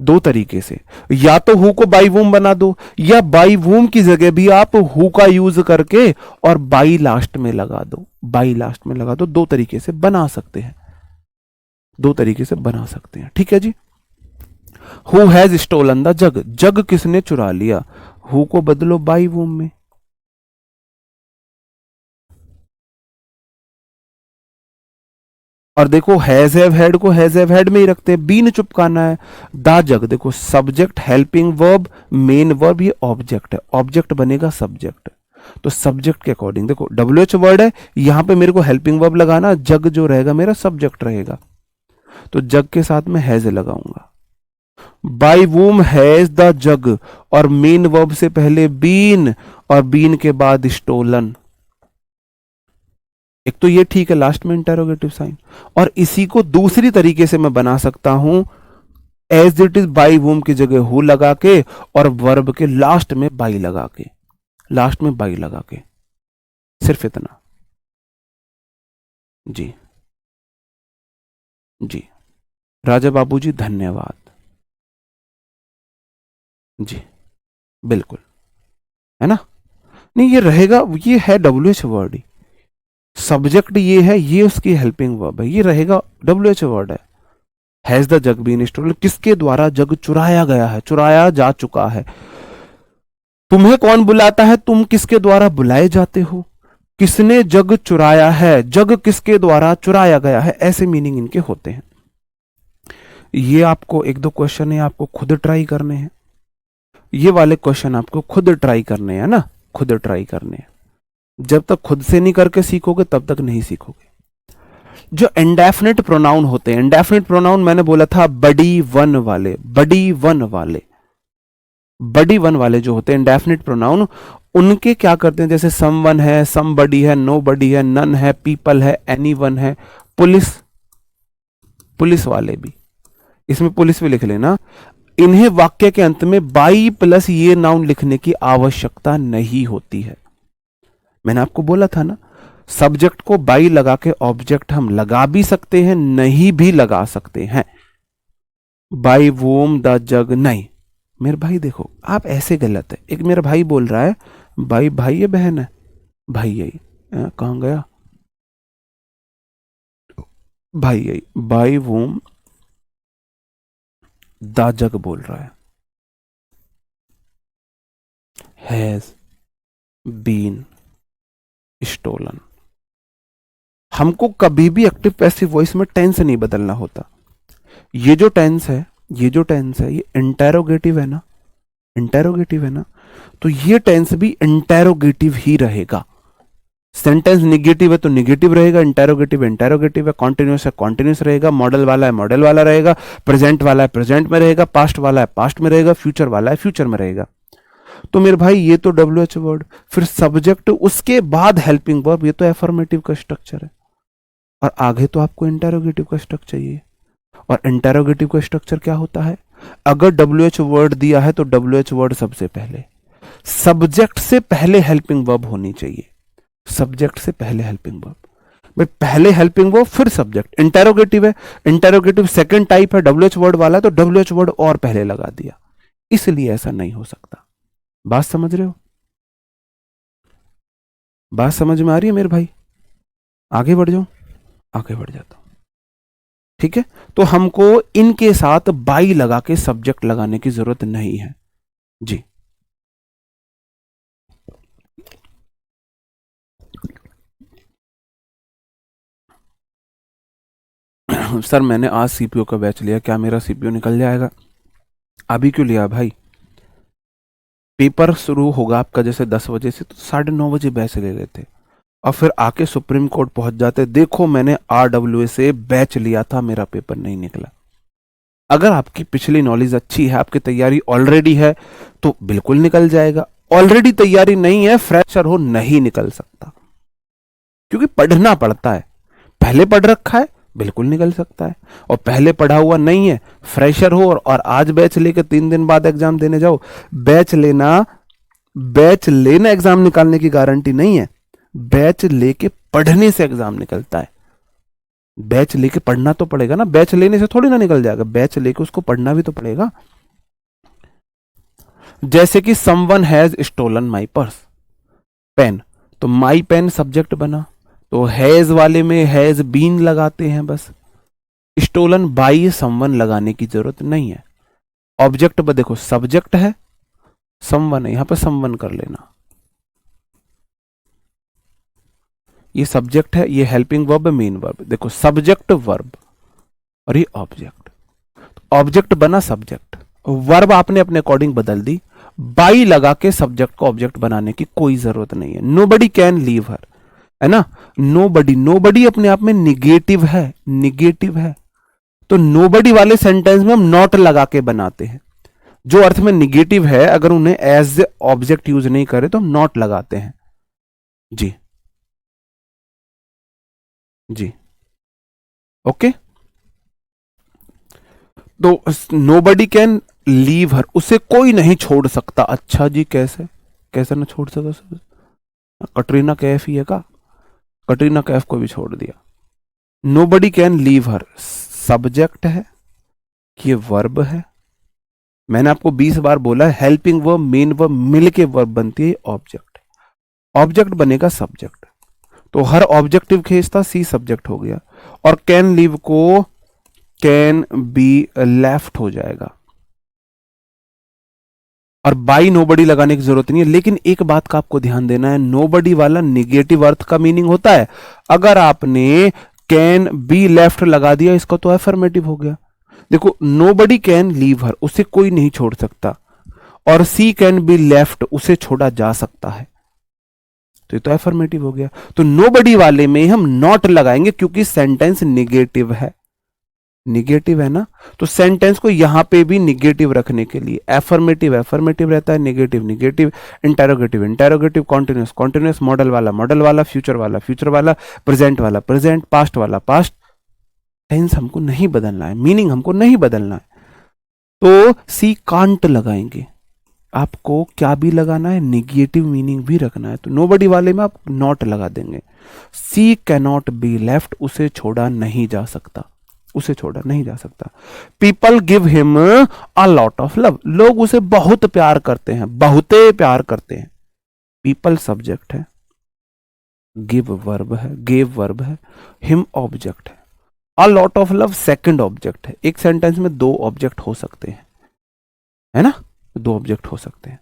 Speaker 1: 2 तरीके से। या तो हु को बाई वूम बना दो, या बाई वूम की जगह भी आप हु का यूज करके और बाई लास्ट में लगा दो, बाई लास्ट में लगा दो। 2 तरीके से बना सकते हैं, 2 तरीके से बना सकते हैं, ठीक है जी। Who has stolen the jug, jug किसने चुरा लिया, हु को बदलो बाई वूम में। और देखो, हैज हैव हैड को हैज हैव हैड में ही रखते हैं, बीन चुपकाना है। द जग, देखो subject, helping verb, main verb, ये ऑब्जेक्ट है, ऑब्जेक्ट बनेगा सब्जेक्ट। तो सब्जेक्ट के अकॉर्डिंग देखो, WH वर्ड है, यहां पे मेरे को हेल्पिंग वर्ब लगाना, जग जो रहेगा मेरा सब्जेक्ट रहेगा, तो जग के साथ में हैज लगाऊंगा। बाई वूम हैज द जग, और मेन वर्ब से पहले बीन, और बीन के बाद स्टोलन। एक तो ये ठीक है, लास्ट में इंटेरोगेटिव साइन। और इसी को दूसरी तरीके से मैं बना सकता हूं, एज इट इज बाई वूम की जगह हु लगा के, और वर्ब के लास्ट में बाई लगा के, लास्ट में बाई लगा के। सिर्फ इतना जी। जी राजा बाबू जी, धन्यवाद जी, बिल्कुल, है ना। नहीं, ये रहेगा, ये है WH वर्ड ही, सब्जेक्ट ये है, ये उसकी हेल्पिंग वर्ब है, ये रहेगा WH वर्ड है। Has the jug been stolen, किसके द्वारा जग चुराया गया है, चुराया जा चुका है। तुम्हें कौन बुलाता है, तुम किसके द्वारा बुलाए जाते हो। किसने जग चुराया है, जग किसके द्वारा चुराया गया है, ऐसे मीनिंग इनके होते हैं। ये आपको एक दो क्वेश्चन है, आपको खुद ट्राई करने हैं। ये वाले क्वेश्चन आपको खुद ट्राई करने हैं ना, खुद ट्राई करने हैं। जब तक खुद से नहीं करके सीखोगे तब तक नहीं सीखोगे। जो इंडेफिनिट प्रोनाउन होते हैं, इंडेफिनिट प्रोनाउन मैंने बोला था बड़ी वन वाले, बड़ी वन वाले, बड़ी वन वाले जो होते हैं इंडेफिनिट प्रोनाउन, उनके क्या करते हैं, जैसे समवन है, समबडी है, नोबडी है, नन है, पीपल है, एनीवन है, पुलिस, पुलिस वाले भी, इसमें पुलिस भी लिख लेना। इन्हें वाक्य के अंत में बाई प्लस ये नाउन लिखने की आवश्यकता नहीं होती है। मैंने आपको बोला था ना, सब्जेक्ट को बाई लगा के ऑब्जेक्ट हम लगा भी सकते हैं, नहीं भी लगा सकते हैं। बाई वोम द जग नहीं, मेरे भाई देखो आप ऐसे गलत है। एक मेरा भाई बोल रहा है भाई, भाई है बहन है, भाई यही कहां गया, भाई यही, बाई वोम द जग बोल रहा है, हैज बीन स्टोलन। हमको कभी भी एक्टिव पैसिव वॉइस में टेंस नहीं बदलना होता। ये जो टेंस है, ये जो टेंस है, ये इंटेरोगेटिव है ना, इंटेरोगेटिव है ना, तो ये टेंस भी इंटेरोगेटिव ही रहेगा। सेंटेंस निगेटिव है तो निगेटिव रहेगा, इंटेरोगेटिव इंटेरोगेटिव है, कॉन्टिन्यूस है कॉन्टिन्यूस रहेगा, मॉडल वाला है मॉडल वाला रहेगा, प्रेजेंट वाला है प्रेजेंट में रहेगा, पास्ट वाला है पास्ट में रहेगा, फ्यूचर वाला है फ्यूचर में रहेगा। तो मेरे भाई ये तो WH वर्ड, फिर सब्जेक्ट, उसके बाद हेल्पिंग वर्ब, ये तो एफर्मेटिव का स्ट्रक्चर है, और आगे तो आपको इंटेरोगेटिव का स्ट्रक्चर चाहिए। और इंटेरोगेटिव का स्ट्रक्चर क्या होता है, अगर WH वर्ड दिया है तो WH वर्ड सबसे पहले, सब्जेक्ट से पहले हेल्पिंग वर्ब होनी चाहिए, सब्जेक्ट से पहले हेल्पिंग वर्ब, भाई पहले हेल्पिंग वर्ब फिर सब्जेक्ट। इंटेरोगेटिव है, इंटेरोगेटिव सेकंड टाइप है, WH वर्ड वाला है तो WH वर्ड और पहले लगा दिया, इसलिए ऐसा नहीं हो सकता। बात समझ रहे हो, बात समझ में आ रही है मेरे भाई? आगे बढ़ जाओ, आगे बढ़ जाता हूं, ठीक है। तो हमको इनके साथ बाई लगा के सब्जेक्ट लगाने की जरूरत नहीं है जी। सर मैंने आज सीपीयू का बैच लिया, क्या मेरा सीपीयू निकल जाएगा? अभी क्यों लिया भाई? पेपर शुरू होगा आपका जैसे 10 बजे से, तो 9:30 बजे बैच ले लेते और फिर आके सुप्रीम कोर्ट पहुंच जाते। देखो मैंने RWA से बैच लिया था, मेरा पेपर नहीं निकला। अगर आपकी पिछली नॉलेज अच्छी है, आपकी तैयारी ऑलरेडी है, तो बिल्कुल निकल जाएगा। ऑलरेडी तैयारी नहीं है, फ्रेशर हो, नहीं निकल सकता, क्योंकि पढ़ना पड़ता है। पहले पढ़ रखा है, बिल्कुल निकल सकता है, और पहले पढ़ा हुआ नहीं है, फ्रेशर हो और आज बैच लेके 3 दिन बाद एग्जाम देने जाओ। बैच लेना एग्जाम निकालने की गारंटी नहीं है, बैच लेके पढ़ने से एग्जाम निकलता है। बैच लेके पढ़ना तो पड़ेगा ना, बैच लेने से थोड़ी ना निकल जाएगा, बैच लेके उसको पढ़ना भी तो पड़ेगा। जैसे कि someone has stolen my purse, pen, तो माई पेन सब्जेक्ट बना, तो हैज वाले में हैज बीन लगाते हैं बस, स्टोलन बाई समवन लगाने की जरूरत नहीं है। ऑब्जेक्ट पर देखो सब्जेक्ट है, समवन है, यहां पर समवन कर लेना, ये सब्जेक्ट है, ये हेल्पिंग वर्ब है, मेन वर्ब, देखो सब्जेक्ट वर्ब और ये ऑब्जेक्ट, ऑब्जेक्ट बना सब्जेक्ट, वर्ब आपने अपने अकॉर्डिंग बदल दी। बाई लगा के सब्जेक्ट को ऑब्जेक्ट बनाने की कोई जरूरत नहीं है। नोबडी कैन लीव हर, है ना, नोबडी, नोबडी अपने आप में निगेटिव है, निगेटिव है, तो नोबडी वाले सेंटेंस में हम नॉट लगा के बनाते हैं। जो अर्थ में निगेटिव है, अगर उन्हें एज ऑब्जेक्ट यूज नहीं करे तो हम नॉट लगाते हैं जी, जी ओके। तो नोबडी कैन लीव हर, उसे कोई नहीं छोड़ सकता। अच्छा जी, कैसे कैसे ना छोड़ सकता? कटरीना कैफ ही है का? कटरीना कैफ को भी छोड़ दिया। Nobody can leave her subject है, ये वर्ब है। मैंने आपको 20 बार बोला है, हेल्पिंग वर्ब मेन वर्ब मिलके वर्ब बनती है ऑब्जेक्ट, ऑब्जेक्ट बनेगा सब्जेक्ट, तो हर ऑब्जेक्टिव केस था, सी सब्जेक्ट हो गया, और कैन लीव को कैन बी लेफ्ट हो जाएगा, और बाई नोबडी लगाने की जरूरत नहीं है। लेकिन एक बात का आपको ध्यान देना है, नोबडी वाला निगेटिव अर्थ का मीनिंग होता है। अगर आपने कैन बी लेफ्ट लगा दिया, इसका तो एफर्मेटिव हो गया, देखो, नोबडी कैन लीव हर, उसे कोई नहीं छोड़ सकता, और सी कैन बी लेफ्ट, उसे छोड़ा जा सकता है। तो ये तो एफर्मेटिव हो गया। तो नोबडी वाले में हम नॉट लगाएंगे क्योंकि सेंटेंस निगेटिव है, निगेटिव है ना, तो सेंटेंस को यहां पे भी निगेटिव रखने के लिए एफर्मेटिव एफर्मेटिव रहता है, negative negative, interrogative interrogative, continuous continuous, model वाला, फ्यूचर वाला, प्रेजेंट वाला प्रेजेंट, पास्ट वाला पास्ट। टेंस हमको नहीं बदलना है, मीनिंग हमको नहीं बदलना है, तो सी कांट लगाएंगे। आपको क्या भी लगाना है, निगेटिव मीनिंग भी रखना है, तो नोबडी वाले में आप नॉट लगा देंगे। सी कैनॉट बी लेफ्ट, उसे छोड़ा नहीं जा सकता, उसे छोड़ा नहीं जा सकता। People give him a lot of love, लोग उसे बहुत प्यार करते हैं, बहुते प्यार करते हैं। पीपल सब्जेक्ट है, गिव वर्ब है, गेव वर्ब है, हिम ऑब्जेक्ट है, a lot of love second object है। एक सेंटेंस में दो ऑब्जेक्ट हो सकते हैं, है ना, दो ऑब्जेक्ट हो सकते हैं।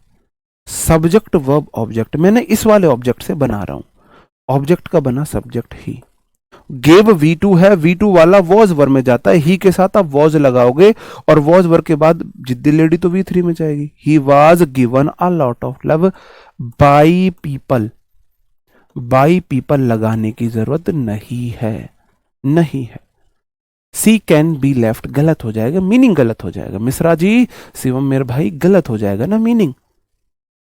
Speaker 1: सब्जेक्ट वर्ब ऑब्जेक्ट, मैंने इस वाले ऑब्जेक्ट से बना रहा हूं, ऑब्जेक्ट का बना सब्जेक्ट ही। गेव V2 है, V2 वाला वॉज वर्ब में जाता है, ही के साथ आप वॉज लगाओगे और वॉज वर्ब के बाद जिद्दी लेडी तो V3 में जाएगी। He was given a lot of love by people, by people लगाने की जरूरत नहीं है, नहीं है। सी कैन बी लेफ्ट गलत हो जाएगा, मीनिंग गलत हो जाएगा। मिश्रा जी, शिवम मेरे भाई, गलत हो जाएगा ना मीनिंग,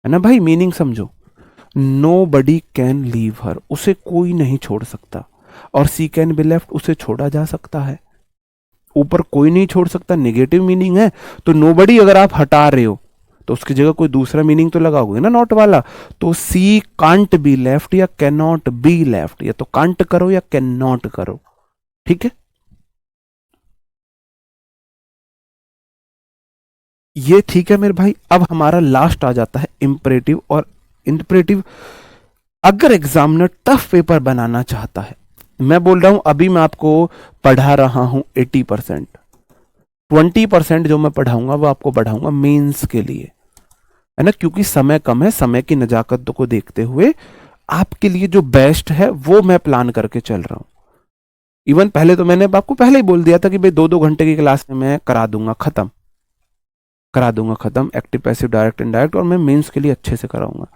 Speaker 1: है ना भाई, मीनिंग समझो। Nobody can leave her, उसे कोई नहीं छोड़ सकता, और सी कैन बी लेफ्ट, उसे छोड़ा जा सकता है। ऊपर कोई नहीं छोड़ सकता नेगेटिव मीनिंग है, तो नोबडी अगर आप हटा रहे हो तो उसकी जगह कोई दूसरा मीनिंग तो लगाओगे ना, नॉट वाला। तो सी कांट बी लेफ्ट या कैन नॉट बी लेफ्ट, या तो कांट करो या कैन नॉट करो, ठीक है। ये ठीक है मेरे भाई। अब हमारा लास्ट आ जाता है इंपरेटिव और इंपरेटिव। अगर एग्जामिनर टफ पेपर बनाना चाहता है, मैं बोल रहा हूं अभी मैं आपको पढ़ा रहा हूं 80%, 20% जो मैं पढ़ाऊंगा वो आपको पढ़ाऊंगा मेंस के लिए, है ना, क्योंकि समय कम है, समय की नजाकत को देखते हुए आपके लिए जो बेस्ट है वो मैं प्लान करके चल रहा हूं। इवन पहले तो मैंने आपको पहले ही बोल दिया था कि भाई 2-2 घंटे की क्लास में मैं करा दूंगा खत्म, करा दूंगा खत्म एक्टिव पैसिव डायरेक्ट इनडायरेक्ट, और मैं मेंस के लिए अच्छे से कराऊंगा।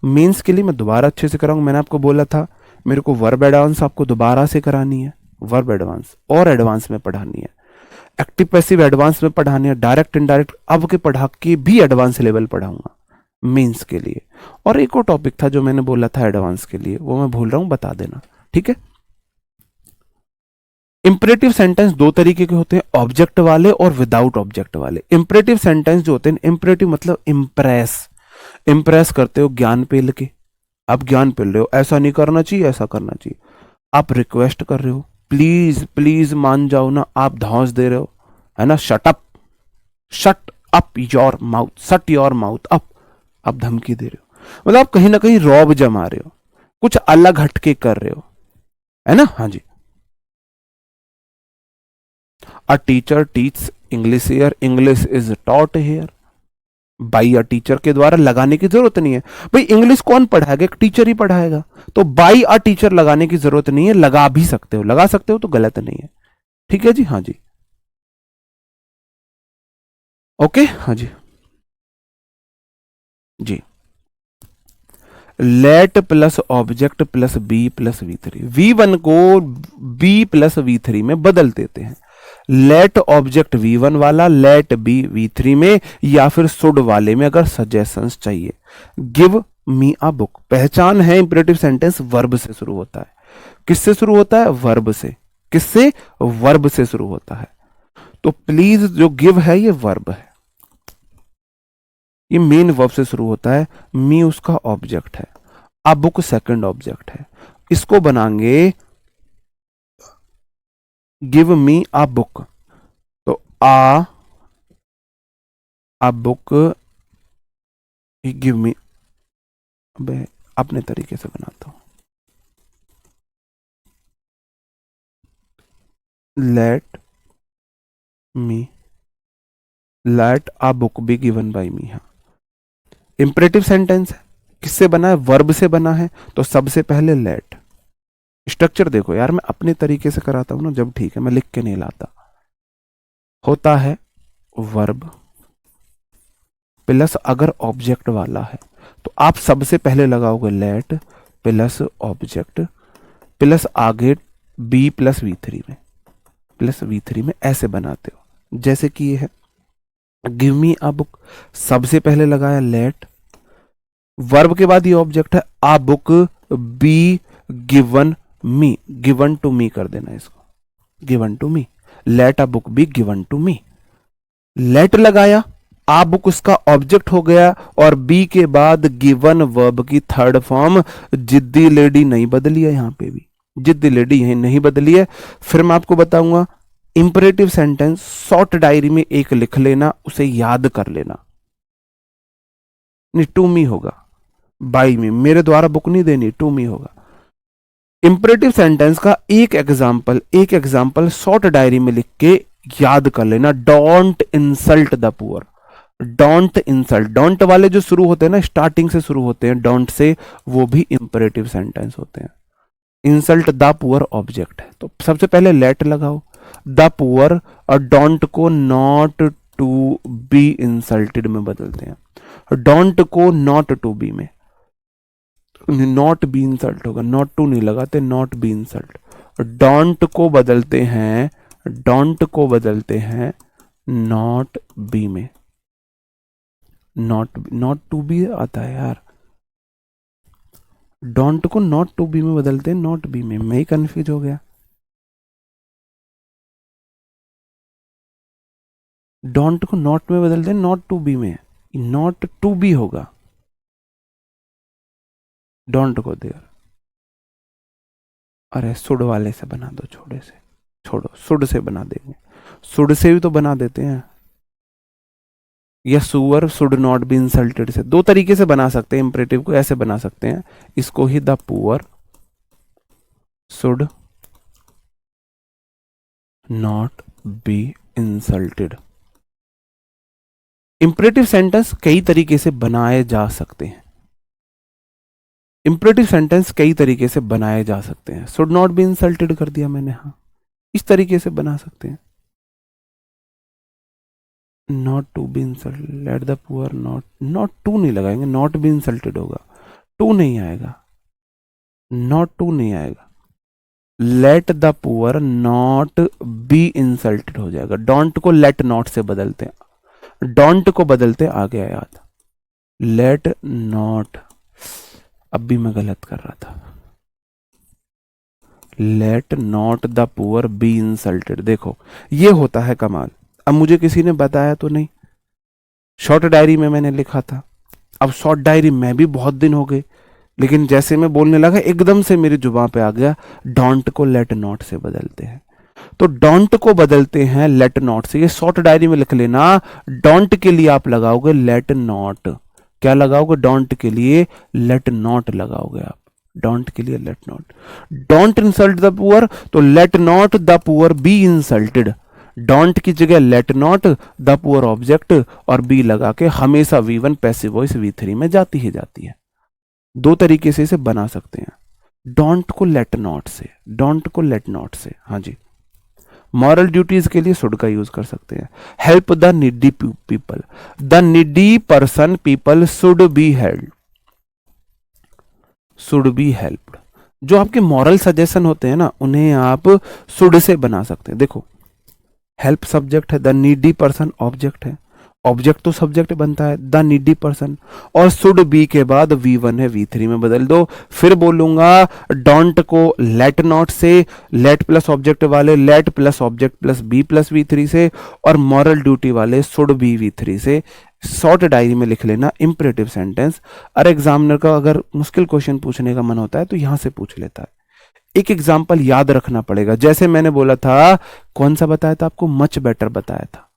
Speaker 1: मेंस के लिए मैं दोबारा अच्छे से कराऊंगा। मैंने आपको बोला था मेरे को वर्ब एडवांस आपको दोबारा से करानी है, वर्ब एडवांस और एडवांस में पढ़ानी है, एक्टिव पैसिव एडवांस में पढ़ानी है, डायरेक्ट इनडायरेक्ट अब के पढ़ा के भी एडवांस लेवल पढ़ाऊंगा मेंस के लिए। और एक और टॉपिक था जो मैंने बोला था एडवांस के लिए, वो मैं भूल रहा हूं, बता देना, ठीक है। इंपरेटिव सेंटेंस दो तरीके के होते हैं, ऑब्जेक्ट वाले और विदाउट ऑब्जेक्ट वाले। इंपरेटिव सेंटेंस जो होते हैं, इंपरेटिव मतलब इंप्रेस, इंप्रेस करते हो ज्ञान पे लेके, आप ज्ञान पे ले रहे हो, ऐसा नहीं करना चाहिए, ऐसा करना चाहिए। आप रिक्वेस्ट कर रहे हो, प्लीज प्लीज मान जाओ ना, आप धौंस दे रहे हो, है ना, shut up, shut up your mouth, shut your mouth up, आप धमकी दे रहे हो, मतलब आप कहीं ना कहीं रौब जमा रहे हो, कुछ अलग हटके कर रहे हो, है ना। हाँ जी। A teacher teach English here, English is taught here by a teacher के द्वारा, लगाने की जरूरत नहीं है भाई, इंग्लिश कौन पढ़ाएगा, एक टीचर ही पढ़ाएगा, तो बाई अ टीचर लगाने की जरूरत नहीं है, लगा भी सकते हो, लगा सकते हो तो गलत नहीं है, ठीक है जी। हाँ जी, ओके, हाँ जी जी। Let plus object plus be plus V3, V1 को बी प्लस V3 में बदल देते हैं। लेट ऑब्जेक्ट V1 वाला, लेट बी V3 में, या फिर शुड वाले में अगर सजेशंस चाहिए। गिव मी अ बुक, पहचान है इंपरेटिव सेंटेंस वर्ब से शुरू होता है। किससे शुरू होता है, वर्ब से। किससे, वर्ब से शुरू होता है। तो प्लीज जो गिव है ये वर्ब है, ये मेन वर्ब से शुरू होता है, मी उसका ऑब्जेक्ट है, अ बुक सेकंड ऑब्जेक्ट है। इसको बनाएंगे गिव मी अ बुक, तो अ बुक, गिव मी, अपने तरीके से बनाता हूं, let me, let a book be given by me. हाँ, इंपरेटिव सेंटेंस है, किससे बना है, वर्ब से बना है, तो सबसे पहले लेट। स्ट्रक्चर देखो यार, मैं अपने तरीके से कराता हूं ना जब, ठीक है, मैं लिख के नहीं लाता। होता है वर्ब प्लस अगर ऑब्जेक्ट वाला है तो आप सबसे पहले लगाओगे लेट प्लस ऑब्जेक्ट प्लस आगे बी प्लस V3 में ऐसे बनाते हो। जैसे कि ये है गिव मी अ बुक, सबसे पहले लगाया लेट, वर्ब के बाद ये ऑब्जेक्ट है, a book be given me, given to me कर देना इसको, given to me, let a book be given to me. Let लगाया, आ बुक उसका ऑब्जेक्ट हो गया और बी के बाद गिवन वर्ब की थर्ड फॉर्म जिद्दी लेडी नहीं बदली है, यहां पे भी जिद्दी लेडी यहीं नहीं बदली है। फिर मैं आपको बताऊंगा इंपरेटिव सेंटेंस शॉर्ट डायरी में एक लिख लेना, उसे याद कर लेना। नहीं टू मी होगा, बाई मी, मेरे द्वारा बुक नहीं देनी, टू मी होगा। इंपरेटिव सेंटेंस का एक एग्जाम्पल शॉर्ट डायरी में लिख के याद कर लेना। Don't insult the poor, don't insult, don't वाले जो शुरू होते हैं ना, स्टार्टिंग से शुरू होते हैं डोंट से, वो भी इंपरेटिव सेंटेंस होते हैं। इंसल्ट द पुअर ऑब्जेक्ट है, तो सबसे पहले लेट लगाओ, द पुअर और डोंट को नॉट टू बी इंसल्टेड में बदलते हैं, डोंट को नॉट टू बी में, नॉट बी इंसल्ट होगा, नॉट टू नहीं लगाते, नॉट बी इंसल्ट। डोंट को बदलते हैं, डोंट को बदलते हैं नॉट बी में, नॉट टू बी आता है यार, डोंट को नॉट टू बी में बदलते हैं नॉट बी में, मैं ही कंफ्यूज हो गया। डोंट को नॉट में बदलते हैं नॉट टू बी में, नॉट टू बी होगा, डोंट को दे, अरे सुड वाले से बना दो, छोड़े से छोड़ो, सुड से बना देंगे, सुड से भी तो बना देते हैं, या सुअर शुड नॉट बी इंसल्टेड से, दो तरीके से बना सकते हैं इंपरेटिव को, ऐसे बना सकते हैं इसको ही, the poor should not be insulted. Imperative sentence कई तरीके से बनाए जा सकते हैं, इंपरेटिव सेंटेंस कई तरीके से बनाए जा सकते हैं। शुड नॉट बी इंसल्टेड कर दिया मैंने, हाँ इस तरीके से बना सकते हैं, not to be insulted, let the poor not, not to नहीं लगाएंगे, नॉट बी इंसल्टेड होगा, टू नहीं आएगा, नॉट टू नहीं आएगा, let the poor not be insulted हो जाएगा। डोंट को लेट नॉट से बदलते हैं, डोंट को बदलते आ गया याद, लेट नॉट, अब भी मैं गलत कर रहा था, let not the poor be insulted. देखो ये होता है कमाल, अब मुझे किसी ने बताया तो नहीं, शॉर्ट डायरी में मैंने लिखा था, अब शॉर्ट डायरी में भी बहुत दिन हो गए, लेकिन जैसे मैं बोलने लगा एकदम से मेरी जुबान पे आ गया, डोंट को लेट नॉट से बदलते हैं, तो डोंट को बदलते हैं लेट नॉट से, ये शॉर्ट डायरी में लिख लेना। डोंट के लिए आप लगाओगे लेट नॉट, क्या लगाओगे, डोंट के लिए लेट नॉट लगाओगे आप, डोंट के लिए let not, don't insult the poor, तो let not the poor be insulted, don't की जगह let not, the poor object और बी लगा के हमेशा V1 पैसिव वॉइस V3 में जाती ही जाती है। दो तरीके से इसे बना सकते हैं, डोंट को लेट नॉट से, डोंट को लेट नॉट से, हाँ जी। मॉरल ड्यूटीज के लिए शुड का यूज कर सकते हैं, help the needy people, the needy person people should be help, should be helped. जो आपके मॉरल सजेशन होते हैं ना, उन्हें आप शुड से बना सकते हैं। देखो हेल्प सब्जेक्ट है, द नीडी पर्सन ऑब्जेक्ट है, ऑब्जेक्ट तो सब्जेक्ट बनता है, द नीडी पर्सन, और शुड बी के बाद V1 है V3 में बदल दो। फिर बोलूंगा डोंट को लेट नॉट से, लेट प्लस ऑब्जेक्ट वाले let plus object plus be plus V3 से, और मॉरल ड्यूटी वाले शुड बी V3 से। शॉर्ट डायरी में लिख लेना इंपरेटिव सेंटेंस, और एग्जामिनर का अगर मुश्किल क्वेश्चन पूछने का मन होता है तो यहां से पूछ लेता है। एक एग्जाम्पल याद रखना पड़ेगा, जैसे मैंने बोला था, कौन सा बताया था आपको, मच बेटर बताया था,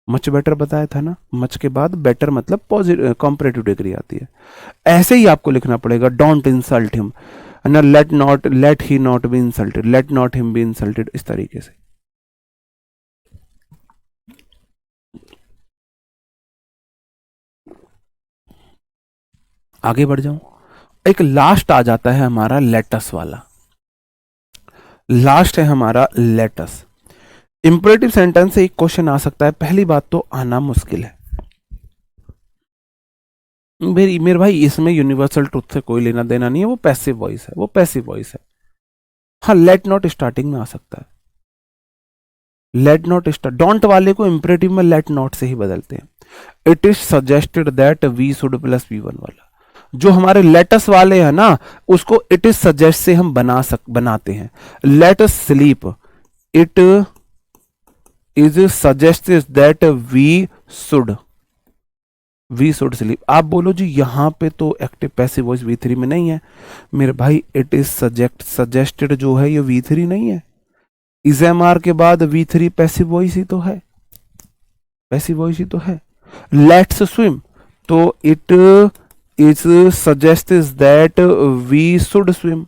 Speaker 1: मच बेटर बताया था ना, मच के बाद बेटर मतलब पॉजिटिव कॉम्परेटिव डिग्री आती है। ऐसे ही आपको लिखना पड़ेगा, डोंट इंसल्ट हिम ना, let he not be insulted, let not him be insulted, इस तरीके से। आगे बढ़ जाऊं, एक लास्ट आ जाता है हमारा लेटस वाला, लास्ट है हमारा लेटस। इंपरेटिव सेंटेंस से एक क्वेश्चन आ सकता है, पहली बात तो आना मुश्किल है मेरे भाई, इसमें यूनिवर्सल ट्रुथ से कोई लेना देना नहीं है, वो पैसिव वॉइस है, वो पैसिव वॉइस है। हाँ, लेट नॉट स्टार्टिंग में आ सकता है, लेट नॉट स्टार्ट, डोंट वाले को इंपरेटिव में लेट नॉट से ही बदलते हैं। It is suggested that we should plus V one वाला, जो हमारे लेटस वाले हैं ना, उसको इट इज सजेस्ट से हम बनाते हैं। Let us sleep, it is suggested that we should sleep. आप बोलो जी यहां पे तो एक्टिव पैसिव वॉइस V3 में नहीं है मेरे भाई, इट इज सजेस्टेड जो है ये V3 नहीं है, इज एम आर के बाद V3 पैसिव वॉइस ही तो है, पैसिव वॉइस ही तो है। लेट्स स्विम, तो it is suggest that we should swim,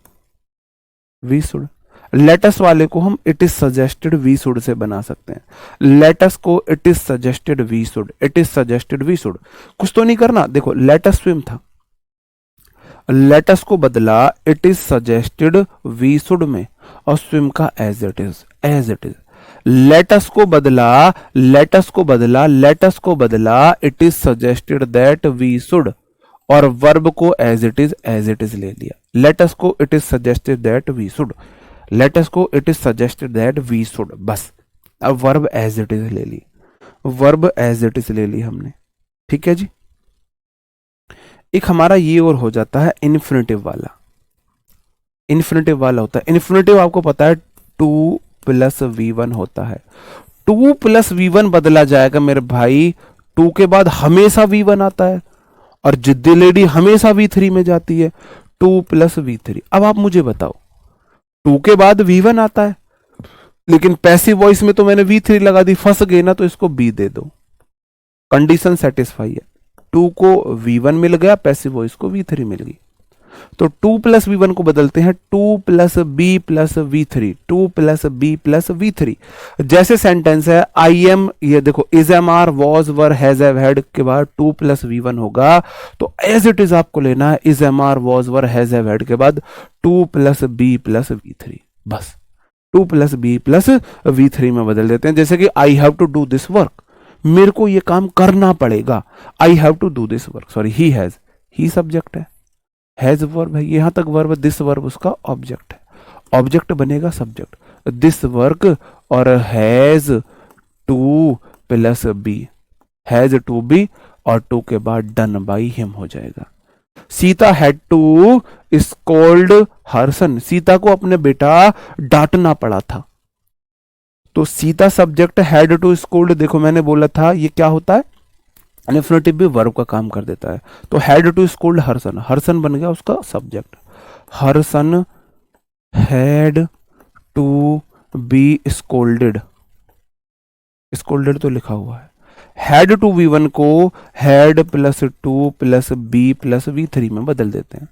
Speaker 1: we should. Let's वाले को हम it is suggested we should से बना सकते हैं। लेटस को it is suggested we should, it is suggested we should, कुछ तो नहीं करना। देखो लेटस स्विम था, लेटस को बदला it is suggested we should में, और स्विम का as it is, as it is. Let's को बदला, लेटस को बदला, लेटस को बदला it is suggested that we should, और वर्ब को एज इट इज ले लिया। लेटस को it is suggested that we should, let's को it is suggested that we should, बस। अब वर्ब एज इट इज ले ली, वर्ब एज इट इज ले ली हमने, ठीक है जी। एक हमारा ये और हो जाता है इन्फिनेटिव वाला, इन्फिनेटिव वाला होता है। इन्फिनेटिव आपको पता है 2 + V1 होता है, 2 + V1 बदला जाएगा मेरे भाई, 2 के बाद हमेशा V1 आता है, और जिद्दी लेडी हमेशा V3 में जाती है, 2 + V3। अब आप मुझे बताओ, 2 के बाद V1 आता है, लेकिन पैसिव वॉइस में तो मैंने V3 लगा दी, फंस गए ना, तो इसको B दे दो, कंडीशन सेटिस्फाई है। 2 को V1 मिल गया, पैसिव वॉइस को V3 मिल गई, तो 2 + V1 को बदलते हैं 2 + B + V3, 2 + B + V3। जैसे सेंटेंस है आई एम, ये देखो is am are was were has have had के बाद 2 + V1 होगा, तो एज इट इज आपको लेना है is am are was were has have had के बाद 2 + B + V3, बस 2 + B + V3 में बदल देते हैं। जैसे कि I have to do this work, मेरे को ये काम करना पड़ेगा, I have to do this work, sorry he has, he subject है, हैज वर्ब है, यहां तक वर्ब, दिस वर्ब उसका ऑब्जेक्ट है, ऑब्जेक्ट बनेगा सब्जेक्ट, दिस वर्क, और has to + B, has to be, और 2 के बाद डन बाई हिम हो जाएगा। Sita had to scold her son, Sita को अपने बेटा डांटना पड़ा था, तो Sita subject, had to scold, देखो मैंने बोला था ये क्या होता है, इन्फिनेटिव भी वर्ब का काम कर देता है। तो had to scold her son, her son बन गया उसका subject, her son had to be scolded, scolded तो लिखा हुआ है। हैड टू V1 को हैड +2 + B + V3 में बदल देते हैं,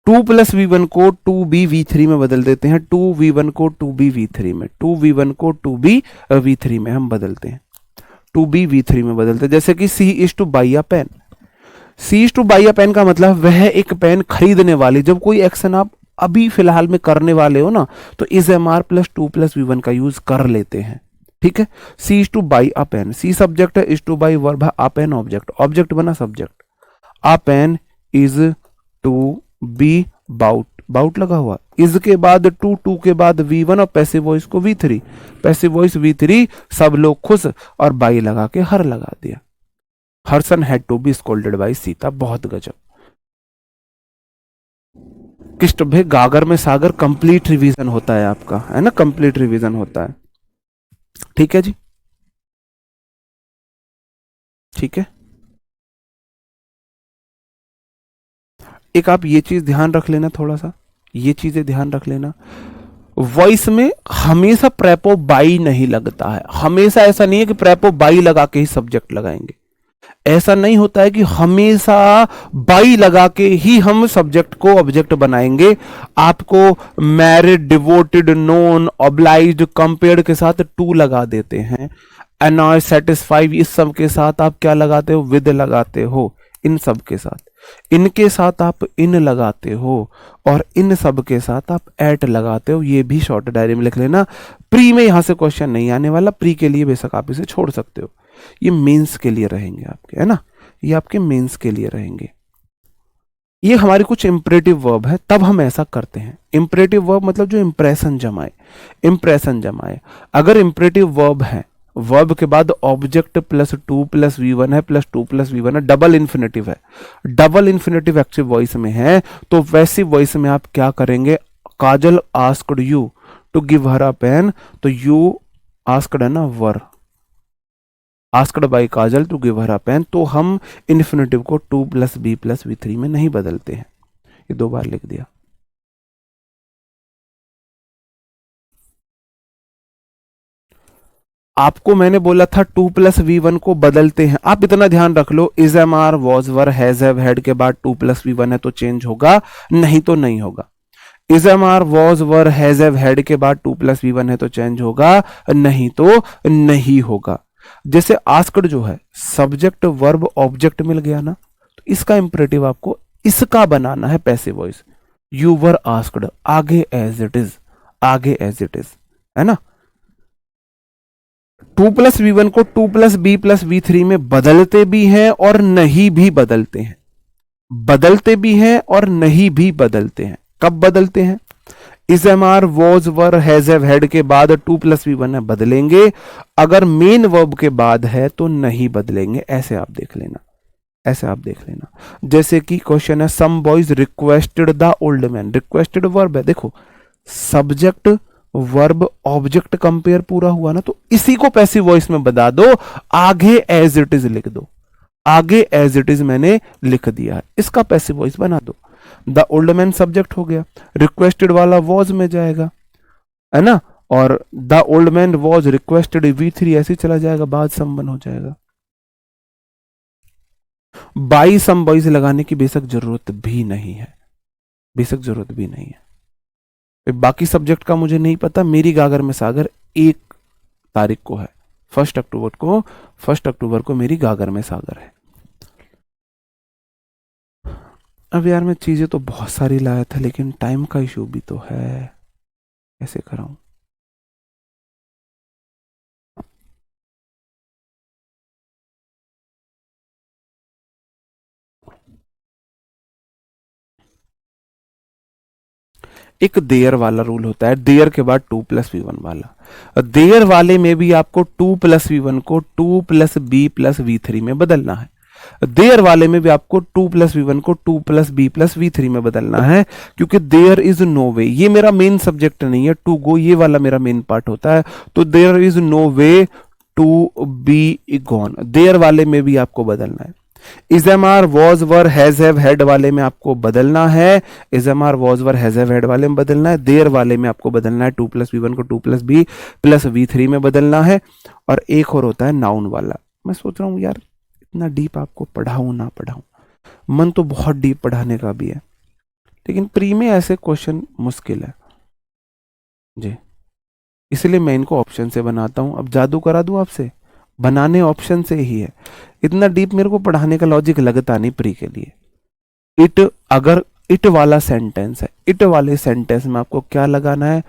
Speaker 1: 2 + V1 को 2B V3 में बदल देते हैं, 2V1 को 2B V3 में, 2V1 को 2B V3 में हम बदलते हैं, 2B V3 में बदलते हैं। जैसे कि she is to buy a pen, she is to buy a pen का मतलब वह एक पेन खरीदने वाली, जब कोई एक्शन आप अभी फिलहाल में करने वाले हो ना, तो इज एम आर +2 + V1 का यूज कर लेते हैं, ठीक है। She is to buy a pen, she subject है, इज टू बाई वर्ब है, अ पेन ऑब्जेक्ट, ऑब्जेक्ट बना subject, a pen is to be bought, bought लगा हुआ, इज के बाद 2 के बाद V1, और पैसिव वॉइस को V3, पैसिव वॉइस V3, सब लोग खुश, और बाई लगा के हर लगा दिया, her son had to be scolded by Sita, बहुत गजब। किष्ट भे गागर में सागर, कंप्लीट रिवीजन होता है आपका, है ना, कंप्लीट रिवीजन होता है, ठीक है जी, ठीक है। एक आप ये चीज ध्यान रख लेना, थोड़ा सा ये चीजें ध्यान रख लेना, वॉइस में हमेशा प्रेपो बाई नहीं लगता है, हमेशा ऐसा नहीं है कि प्रेपो बाई लगा के ही सब्जेक्ट लगाएंगे, ऐसा नहीं होता है कि हमेशा बाई लगा के ही हम सब्जेक्ट को ऑब्जेक्ट बनाएंगे। आपको married, devoted, known, obliged, compared के साथ टू लगा देते हैं, अनॉय, सेटिस्फाइड, इस सब के साथ आप क्या लगाते हो, विद लगाते हो, इन सब के साथ। इनके साथ आप इन लगाते हो और इन सब के साथ आप एट लगाते हो, ये भी शॉर्ट डायरी में लिख लेना। प्री में यहां से क्वेश्चन नहीं आने वाला, प्री के लिए बेशक आप इसे छोड़ सकते हो, ये मेंस के लिए रहेंगे आपके, है ना, ये आपके मेंस के लिए रहेंगे। ये हमारी कुछ इंपरेटिव वर्ब है, तब हम ऐसा करते हैं। इंपरेटिव वर्ब मतलब जो इंप्रेशन जमाए, इंप्रेशन जमाए। अगर इंपरेटिव वर्ब है, वर्ब के बाद object plus to plus V one है, plus to plus V one है, डबल इन्फिनेटिव है, डबल इन्फिनेटिव एक्टिव वॉइस में है, तो वैसी वॉइस में आप क्या करेंगे, Kajal asked you to give her a pen, तो यू आस्क्ड है ना were, asked by Kajal to give her a pen, तो हम इन्फिनेटिव को to plus be plus V three में नहीं बदलते हैं। ये 2 बार लिख दिया। आपको मैंने बोला था टू प्लस वी वन को बदलते हैं, आप इतना ध्यान रख लो, is am are was were has have had के बाद टू प्लस वी वन है तो चेंज होगा, नहीं तो नहीं होगा। Is am are was were has have had के बाद टू प्लस वी वन है तो चेंज होगा, नहीं तो नहीं होगा। जैसे आस्क्ड जो है सब्जेक्ट वर्ब ऑब्जेक्ट मिल गया ना, तो इसका इंपरेटिव आपको इसका बनाना है passive voice, you were asked, आगे एज इट इज, आगे एज इट इज, है ना। टू प्लस वी वन को to plus be plus V three में बदलते भी हैं और नहीं भी बदलते हैं, बदलते भी हैं और नहीं भी बदलते हैं। कब बदलते हैं, is am are was were has have had के बाद टू प्लस वी वन है बदलेंगे, अगर मेन वर्ब के बाद है तो नहीं बदलेंगे। ऐसे आप देख लेना, ऐसे आप देख लेना। जैसे कि क्वेश्चन है some boys requested the old man, requested verb है, देखो सब्जेक्ट वर्ब ऑब्जेक्ट कंपेयर पूरा हुआ ना, तो इसी को पैसिव वॉइस में बता दो, आगे एज इट इज लिख दो, आगे एज इट इज मैंने लिख दिया है, इसका पैसिव वॉइस बना दो। द ओल्ड मैन सब्जेक्ट हो गया, रिक्वेस्टेड वाला वॉज में जाएगा, है ना, और the old man was requested we three ऐसे चला जाएगा, बाद सम वन हो जाएगा। बाई सम बॉयज लगाने की बेशक जरूरत भी नहीं है, बेशक जरूरत भी नहीं है। बाकी सब्जेक्ट का मुझे नहीं पता, मेरी गागर में सागर 1 तारीख को है, 1 अक्टूबर को मेरी गागर में सागर है। अब यार मैं चीजें तो बहुत सारी लाया था, लेकिन टाइम का इशू भी तो है, कैसे कराऊं। एक देयर वाला रूल होता है, देयर के बाद टू प्लस वी वन वाला, देयर वाले में भी आपको टू प्लस वी वन को to plus be plus V three में बदलना है, देयर वाले में भी आपको टू प्लस वी वन को to plus be plus V three में बदलना है, क्योंकि देयर इज नो वे, ये मेरा मेन सब्जेक्ट नहीं है, टू गो ये वाला मेरा मेन पार्ट होता है, तो there is no way to be gone, there वाले में भी आपको बदलना है। Is am are was were has have had वाले में आपको बदलना है, is am are was were has have had वाले में बदलना है, देयर वाले में आपको बदलना है टू प्लस वी वन को to plus be plus V three में बदलना है। और एक और होता है नाउन वाला, मैं सोच रहा हूं यार इतना डीप आपको पढ़ाऊं ना पढ़ाऊं, मन तो बहुत डीप पढ़ाने का भी है, लेकिन प्री में ऐसे क्वेश्चन मुश्किल है जी, इसलिए मैं इनको ऑप्शन से बनाता हूं। अब जादू करा दूं आपसे, बनाने ऑप्शन से ही है, इतना डीप मेरे को पढ़ाने का लॉजिक लगता नहीं प्री के लिए। इट, अगर इट वाला सेंटेंस है, इट वाले सेंटेंस में आपको क्या लगाना है,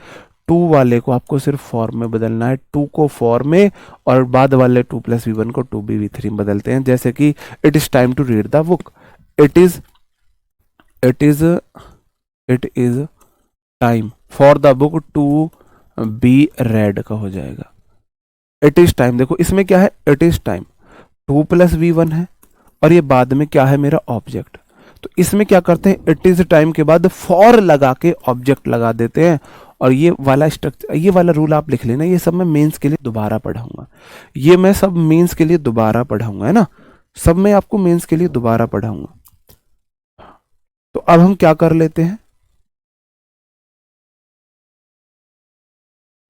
Speaker 1: टू वाले को आपको सिर्फ फॉर्म में बदलना है, टू को फॉर्म में, और बाद वाले टू प्लस वी वन को टू बी वी थ्री में बदलते हैं। जैसे कि it is time to read the book, it is it is it is time for the book to be read का हो जाएगा। इट इज टाइम, देखो इसमें क्या है, it is time to plus V one है, और ये बाद में क्या है मेरा ऑब्जेक्ट, तो इसमें क्या करते हैं, इट इज टाइम के बाद फॉर लगा के ऑब्जेक्ट लगा देते हैं। और ये वाला स्ट्रक्चर, ये वाला रूल आप लिख लेना, ये सब मैं मेंस के लिए दोबारा पढ़ाऊंगा, ये मैं सब मेंस के लिए दोबारा पढ़ाऊंगा, है ना, सब मैं आपको मेंस के लिए दोबारा पढ़ाऊंगा। तो अब हम क्या कर लेते हैं,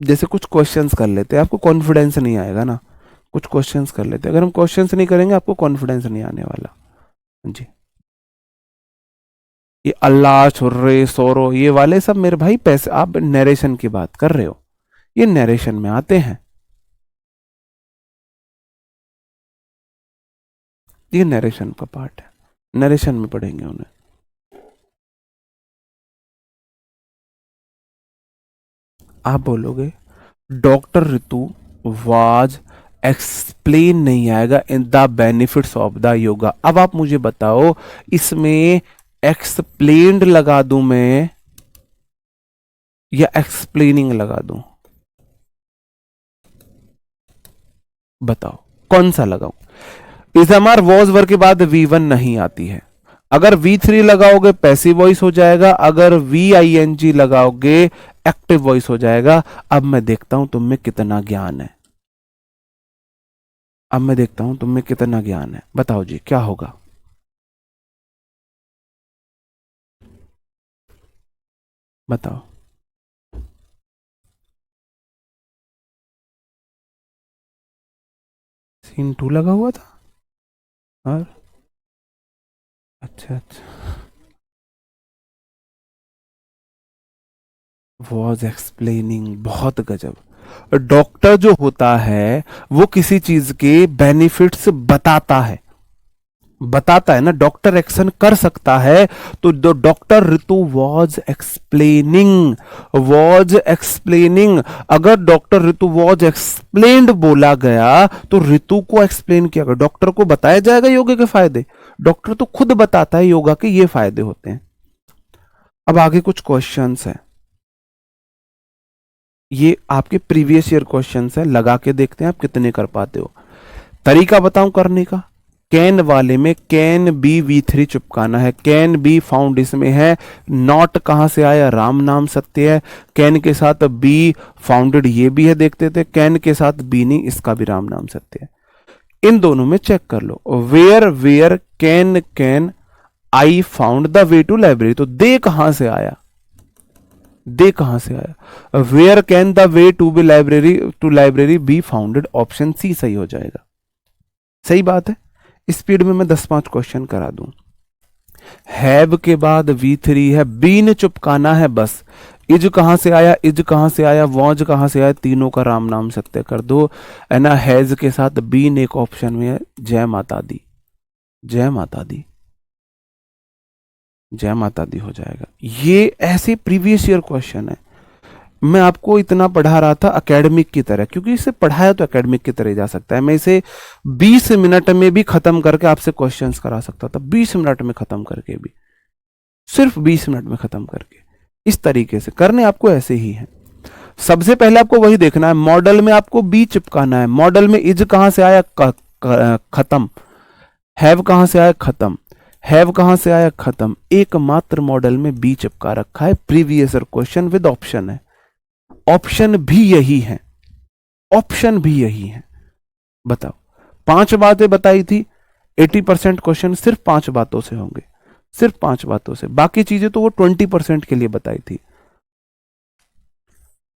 Speaker 1: जैसे कुछ क्वेश्चंस कर लेते हैं, आपको कॉन्फिडेंस नहीं आएगा ना, कुछ क्वेश्चंस कर लेते हैं, अगर हम क्वेश्चंस नहीं करेंगे आपको कॉन्फिडेंस नहीं आने वाला जी। ये अल्लाह छुर्रे सोरो ये वाले सब मेरे भाई पैसे, आप नरेशन की बात कर रहे हो, ये नरेशन में आते हैं, ये नरेशन का पार्ट है। नरेशन में पढ़ेंगे उन्हें। आप बोलोगे डॉक्टर ऋतु वाज एक्सप्लेन नहीं आएगा in the benefits of the yoga. अब आप मुझे बताओ इसमें एक्सप्लेन्ड लगा दूं मैं या एक्सप्लेनिंग लगा दूं? बताओ कौन सा लगाऊं? इजमार वॉज वर्ग के बाद V1 नहीं आती है। अगर V3 लगाओगे पैसिव वॉइस हो जाएगा, अगर VING लगाओगे एक्टिव वॉइस हो जाएगा। अब मैं देखता हूं तुम में कितना ज्ञान है, अब मैं देखता हूं तुम में कितना ज्ञान है। बताओ जी क्या होगा? बताओ। सीन 2 लगा हुआ था और अच्छा वॉज एक्सप्लेनिंग, बहुत गजब। डॉक्टर जो होता है वो किसी चीज के बेनिफिट्स बताता है, बताता है ना, डॉक्टर एक्शन कर सकता है। तो डॉक्टर ऋतु वॉज एक्सप्लेनिंग। अगर डॉक्टर ऋतु वॉज एक्सप्लेन्ड बोला गया तो ऋतु को एक्सप्लेन किया गया, डॉक्टर को बताया जाएगा योगा के फायदे। डॉक्टर तो खुद बताता है योगा के ये फायदे होते हैं। अब आगे कुछ क्वेश्चंस हैं, ये आपके प्रीवियस ईयर क्वेश्चंस हैं, लगा के देखते हैं आप कितने कर पाते हो। तरीका बताऊं करने का? कैन वाले में कैन बी V3 चिपकाना है। कैन बी फाउंड इसमें है। नॉट कहां से आया? राम नाम सत्य है। कैन के साथ बी फाउंडेड ये भी है, देखते थे। कैन के साथ बी नहीं, इसका भी राम नाम सत्य है। इन दोनों में चेक कर लो। Where can I found the way to library, तो दे कहां से आया? दे कहां से आया? Where can the way to library be founded, option C सही हो जाएगा। सही बात है। स्पीड में मैं 10-5 क्वेश्चन करा दूं। हैव के बाद V3 है, बी ने चुपकाना है बस। इज कहां से आया? इज कहां से आया? वॉज कहां से आया? तीनों का राम नाम सत्य कर दो, है ना। हैज के साथ बी ने एक ऑप्शन में है, जय माता दी, जय माता दी, जय माता दी हो जाएगा। ये ऐसे प्रीवियस ईयर क्वेश्चन है। मैं आपको इतना पढ़ा रहा था एकेडमिक की तरह, क्योंकि इसे पढ़ाया तो एकेडमिक की तरह जा सकता है। मैं इसे 20 मिनट में भी खत्म करके आपसे क्वेश्चंस करा सकता था, 20 मिनट में खत्म करके भी, सिर्फ 20 मिनट में खत्म करके। इस तरीके से करने आपको ऐसे ही है। सबसे पहले आपको वही देखना है, मॉडल में आपको बी चिपकाना है। मॉडल में इज कहां से आया? खत्म। हैव कहां से आया? खत्म। हैव कहां से आया? खत्म। एकमात्र मॉडल में बी चिपका रखा है। Previous year question with option है, ऑप्शन भी यही है, ऑप्शन भी यही है। बताओ 5 बातें बताई थी, 80% क्वेश्चन सिर्फ 5 बातों से होंगे, सिर्फ 5 बातों से। बाकी चीजें तो वो 20% के लिए बताई थी।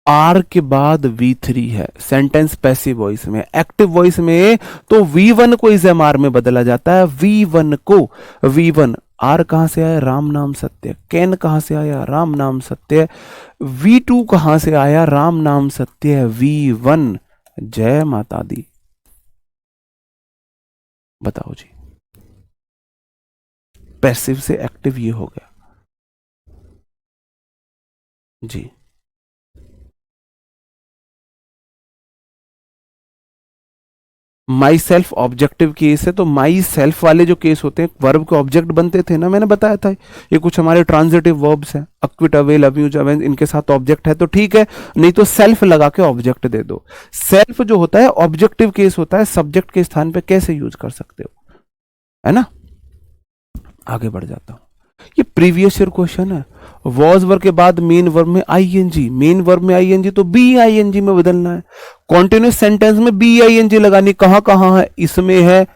Speaker 1: आर के बाद V3 है, सेंटेंस पैसिव वॉइस में। एक्टिव वॉइस में तो V1 को इस एम आर में बदला जाता है। V1 को V1, आर कहां से आया? राम नाम सत्य। कैन कहां से आया? राम नाम सत्य। V2 कहां से आया? राम नाम सत्य। V1 जय माता दी। बताओ जी, पैसिव से एक्टिव ये हो गया जी। माई सेल्फ ऑब्जेक्टिव केस है, तो माई सेल्फ वाले जो केस होते हैं वर्ब के ऑब्जेक्ट बनते थे ना, मैंने बताया था। ये कुछ हमारे ट्रांजिटिव वर्ब्स हैं, अक्विट, अवेल, अब्यूज, अवेंज, इनके साथ ऑब्जेक्ट है तो ठीक है, नहीं तो सेल्फ लगा के ऑब्जेक्ट दे दो। सेल्फ जो होता है ऑब्जेक्टिव केस होता है, सब्जेक्ट के स्थान पे कैसे यूज कर सकते हो, है ना। आगे बढ़ जाता हूं। ये प्रीवियस ईयर क्वेश्चन है। वॉज वर्ब के बाद मेन वर्ब में आईएनजी, मेन वर्ब में आईएनजी तो बी आईएनजी में बदलना है। कॉन्टिन्यूस सेंटेंस में बी आईएनजी लगानी, कहां कहां है? इसमें है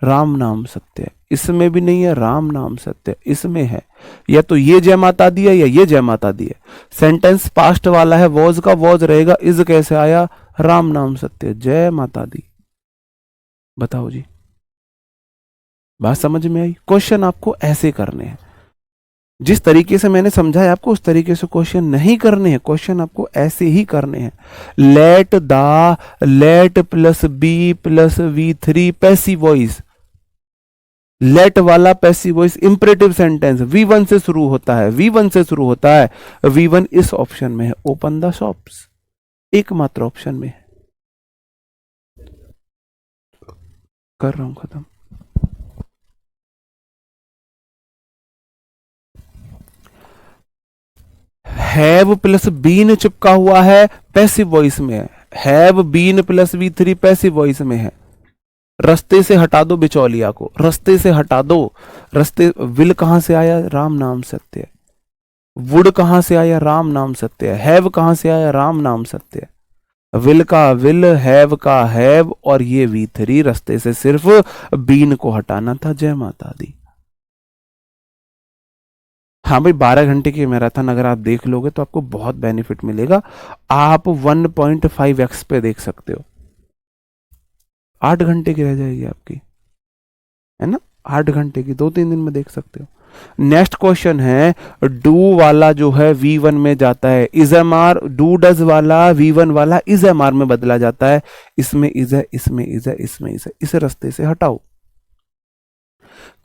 Speaker 1: राम नाम सत्य, इसमें भी नहीं है राम नाम सत्य, इसमें है या तो ये जय माता दी है या ये जय माता दी है। सेंटेंस पास्ट वाला है, वॉज का वॉज रहेगा। इज कैसे आया? राम नाम सत्य, जय माता दी। बताओ जी, बात समझ में आई? क्वेश्चन आपको ऐसे करने हैं, जिस तरीके से मैंने समझाया आपको उस तरीके से क्वेश्चन नहीं करने हैं, क्वेश्चन आपको ऐसे ही करने हैं। Let plus be plus V3 passive voice, let वाला passive voice imperative sentence V1 से शुरू होता है, V1 से शुरू होता है, V1 इस ऑप्शन में है, ओपन द शॉप्स, एकमात्र ऑप्शन में है। कर रहा हूं खत्म। हैव प्लस बीन चिपका हुआ है, पैसिव वॉइस में है। Have been plus V3 passive voice में है। रास्ते से हटा दो बिचौलिया को, रास्ते से हटा दो। रास्ते, विल कहां से आया, राम नाम सत्य है। वुड कहां से आया, राम नाम सत्य है। हैव कहां से आया, राम नाम सत्य है। विल का विल, हैव का हैव, और ये V3 रास्ते से सिर्फ बीन को हटाना था। जय माता दी। हाँ भाई, 12 घंटे की मैराथन अगर आप देख लोगे तो आपको बहुत बेनिफिट मिलेगा। आप 1.5x पे देख सकते हो। 8 घंटे की रह जाएगी आपकी, है ना, 8 घंटे की, 2-3 दिन में देख सकते हो। नेक्स्ट क्वेश्चन है, डू वाला जो है V1 में जाता है, is am are, do does वाला V1 वाला इज एम आर में बदला जाता है। इसमें इज है, इसमें इज है, इसमें इज है, इस रास्ते से हटाओ।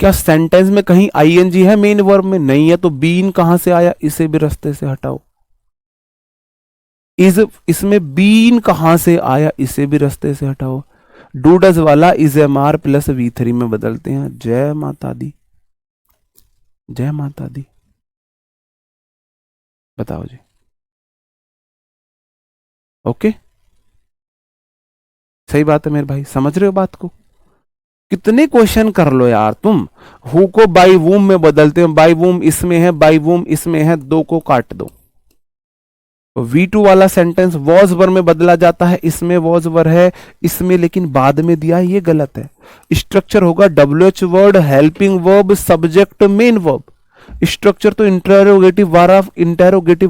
Speaker 1: क्या सेंटेंस में कहीं आईएनजी है मेन वर्ब में? नहीं है, तो बीन कहां से आया, इसे भी रास्ते से हटाओ। इज, इसमें बीन कहां से आया, इसे भी रास्ते से हटाओ। डू डज वाला is am are plus V3 में बदलते हैं। जय माता दी, जय माता दी। बताओ जी। ओके, सही बात है मेरे भाई, समझ रहे हो बात को? कितने क्वेश्चन कर लो यार तुम। हु को बाई वूम में बदलते हो, बाई वूम इसमें है, बाई वूम इसमें है, 2 को काट दो। V2 वाला सेंटेंस वॉज वर में बदला जाता है, इसमें वॉज वर है, इसमें लेकिन बाद में दिया है, ये गलत है। स्ट्रक्चर होगा WH word, helping verb, subject, main verb. Structure तो इंटेरोगेटिव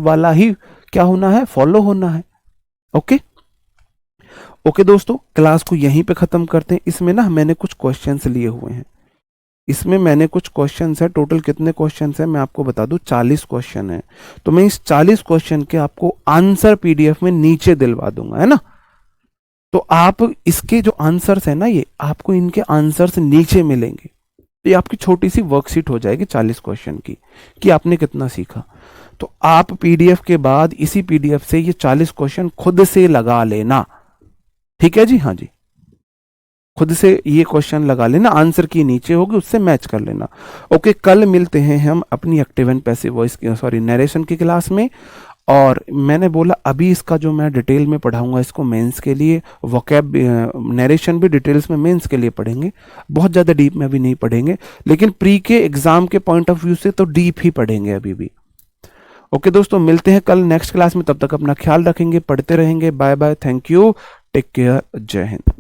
Speaker 1: वाला ही क्या होना है, फॉलो होना है। ओके ओके दोस्तों, क्लास को यहीं पे खत्म करते हैं। इसमें ना मैंने कुछ क्वेश्चंस लिए हुए हैं, इसमें मैंने कुछ क्वेश्चंस है। टोटल कितने क्वेश्चंस है मैं आपको बता दूं, 40 क्वेश्चन है। तो मैं इस 40 क्वेश्चन के आपको आंसर PDF में नीचे दिलवा दूंगा, है ना। तो आप इसके जो आंसर्स है ना, ये आपको इनके आंसर्स नीचे मिलेंगे। तो ये आपकी छोटी सी वर्कशीट हो जाएगी 40 क्वेश्चन की, कि आपने कितना सीखा। तो आप PDF के बाद इसी PDF से ये 40 क्वेश्चन खुद से लगा लेना, ठीक है जी। हाँ जी, खुद से ये क्वेश्चन लगा लेना, आंसर की नीचे होगी, उससे मैच कर लेना। ओके, कल मिलते हैं हम अपनी एक्टिव एंड पैसिव वॉइस की, सॉरी, नरेशन की क्लास में। और मैंने बोला अभी इसका जो मैं डिटेल में पढ़ाऊंगा इसको मेंस के लिए, वोकैब नरेशन भी डिटेल्स में मेंस के लिए पढ़ेंगे, बहुत ज़्यादा डीप में अभी नहीं पढ़ेंगे, लेकिन प्री के एग्जाम के पॉइंट ऑफ व्यू से तो डीप ही पढ़ेंगे अभी भी। ओके दोस्तों, मिलते हैं कल नेक्स्ट क्लास में, तब तक अपना ख्याल रखेंगे, पढ़ते रहेंगे। Bye bye, thank you, take care, जय हिंद।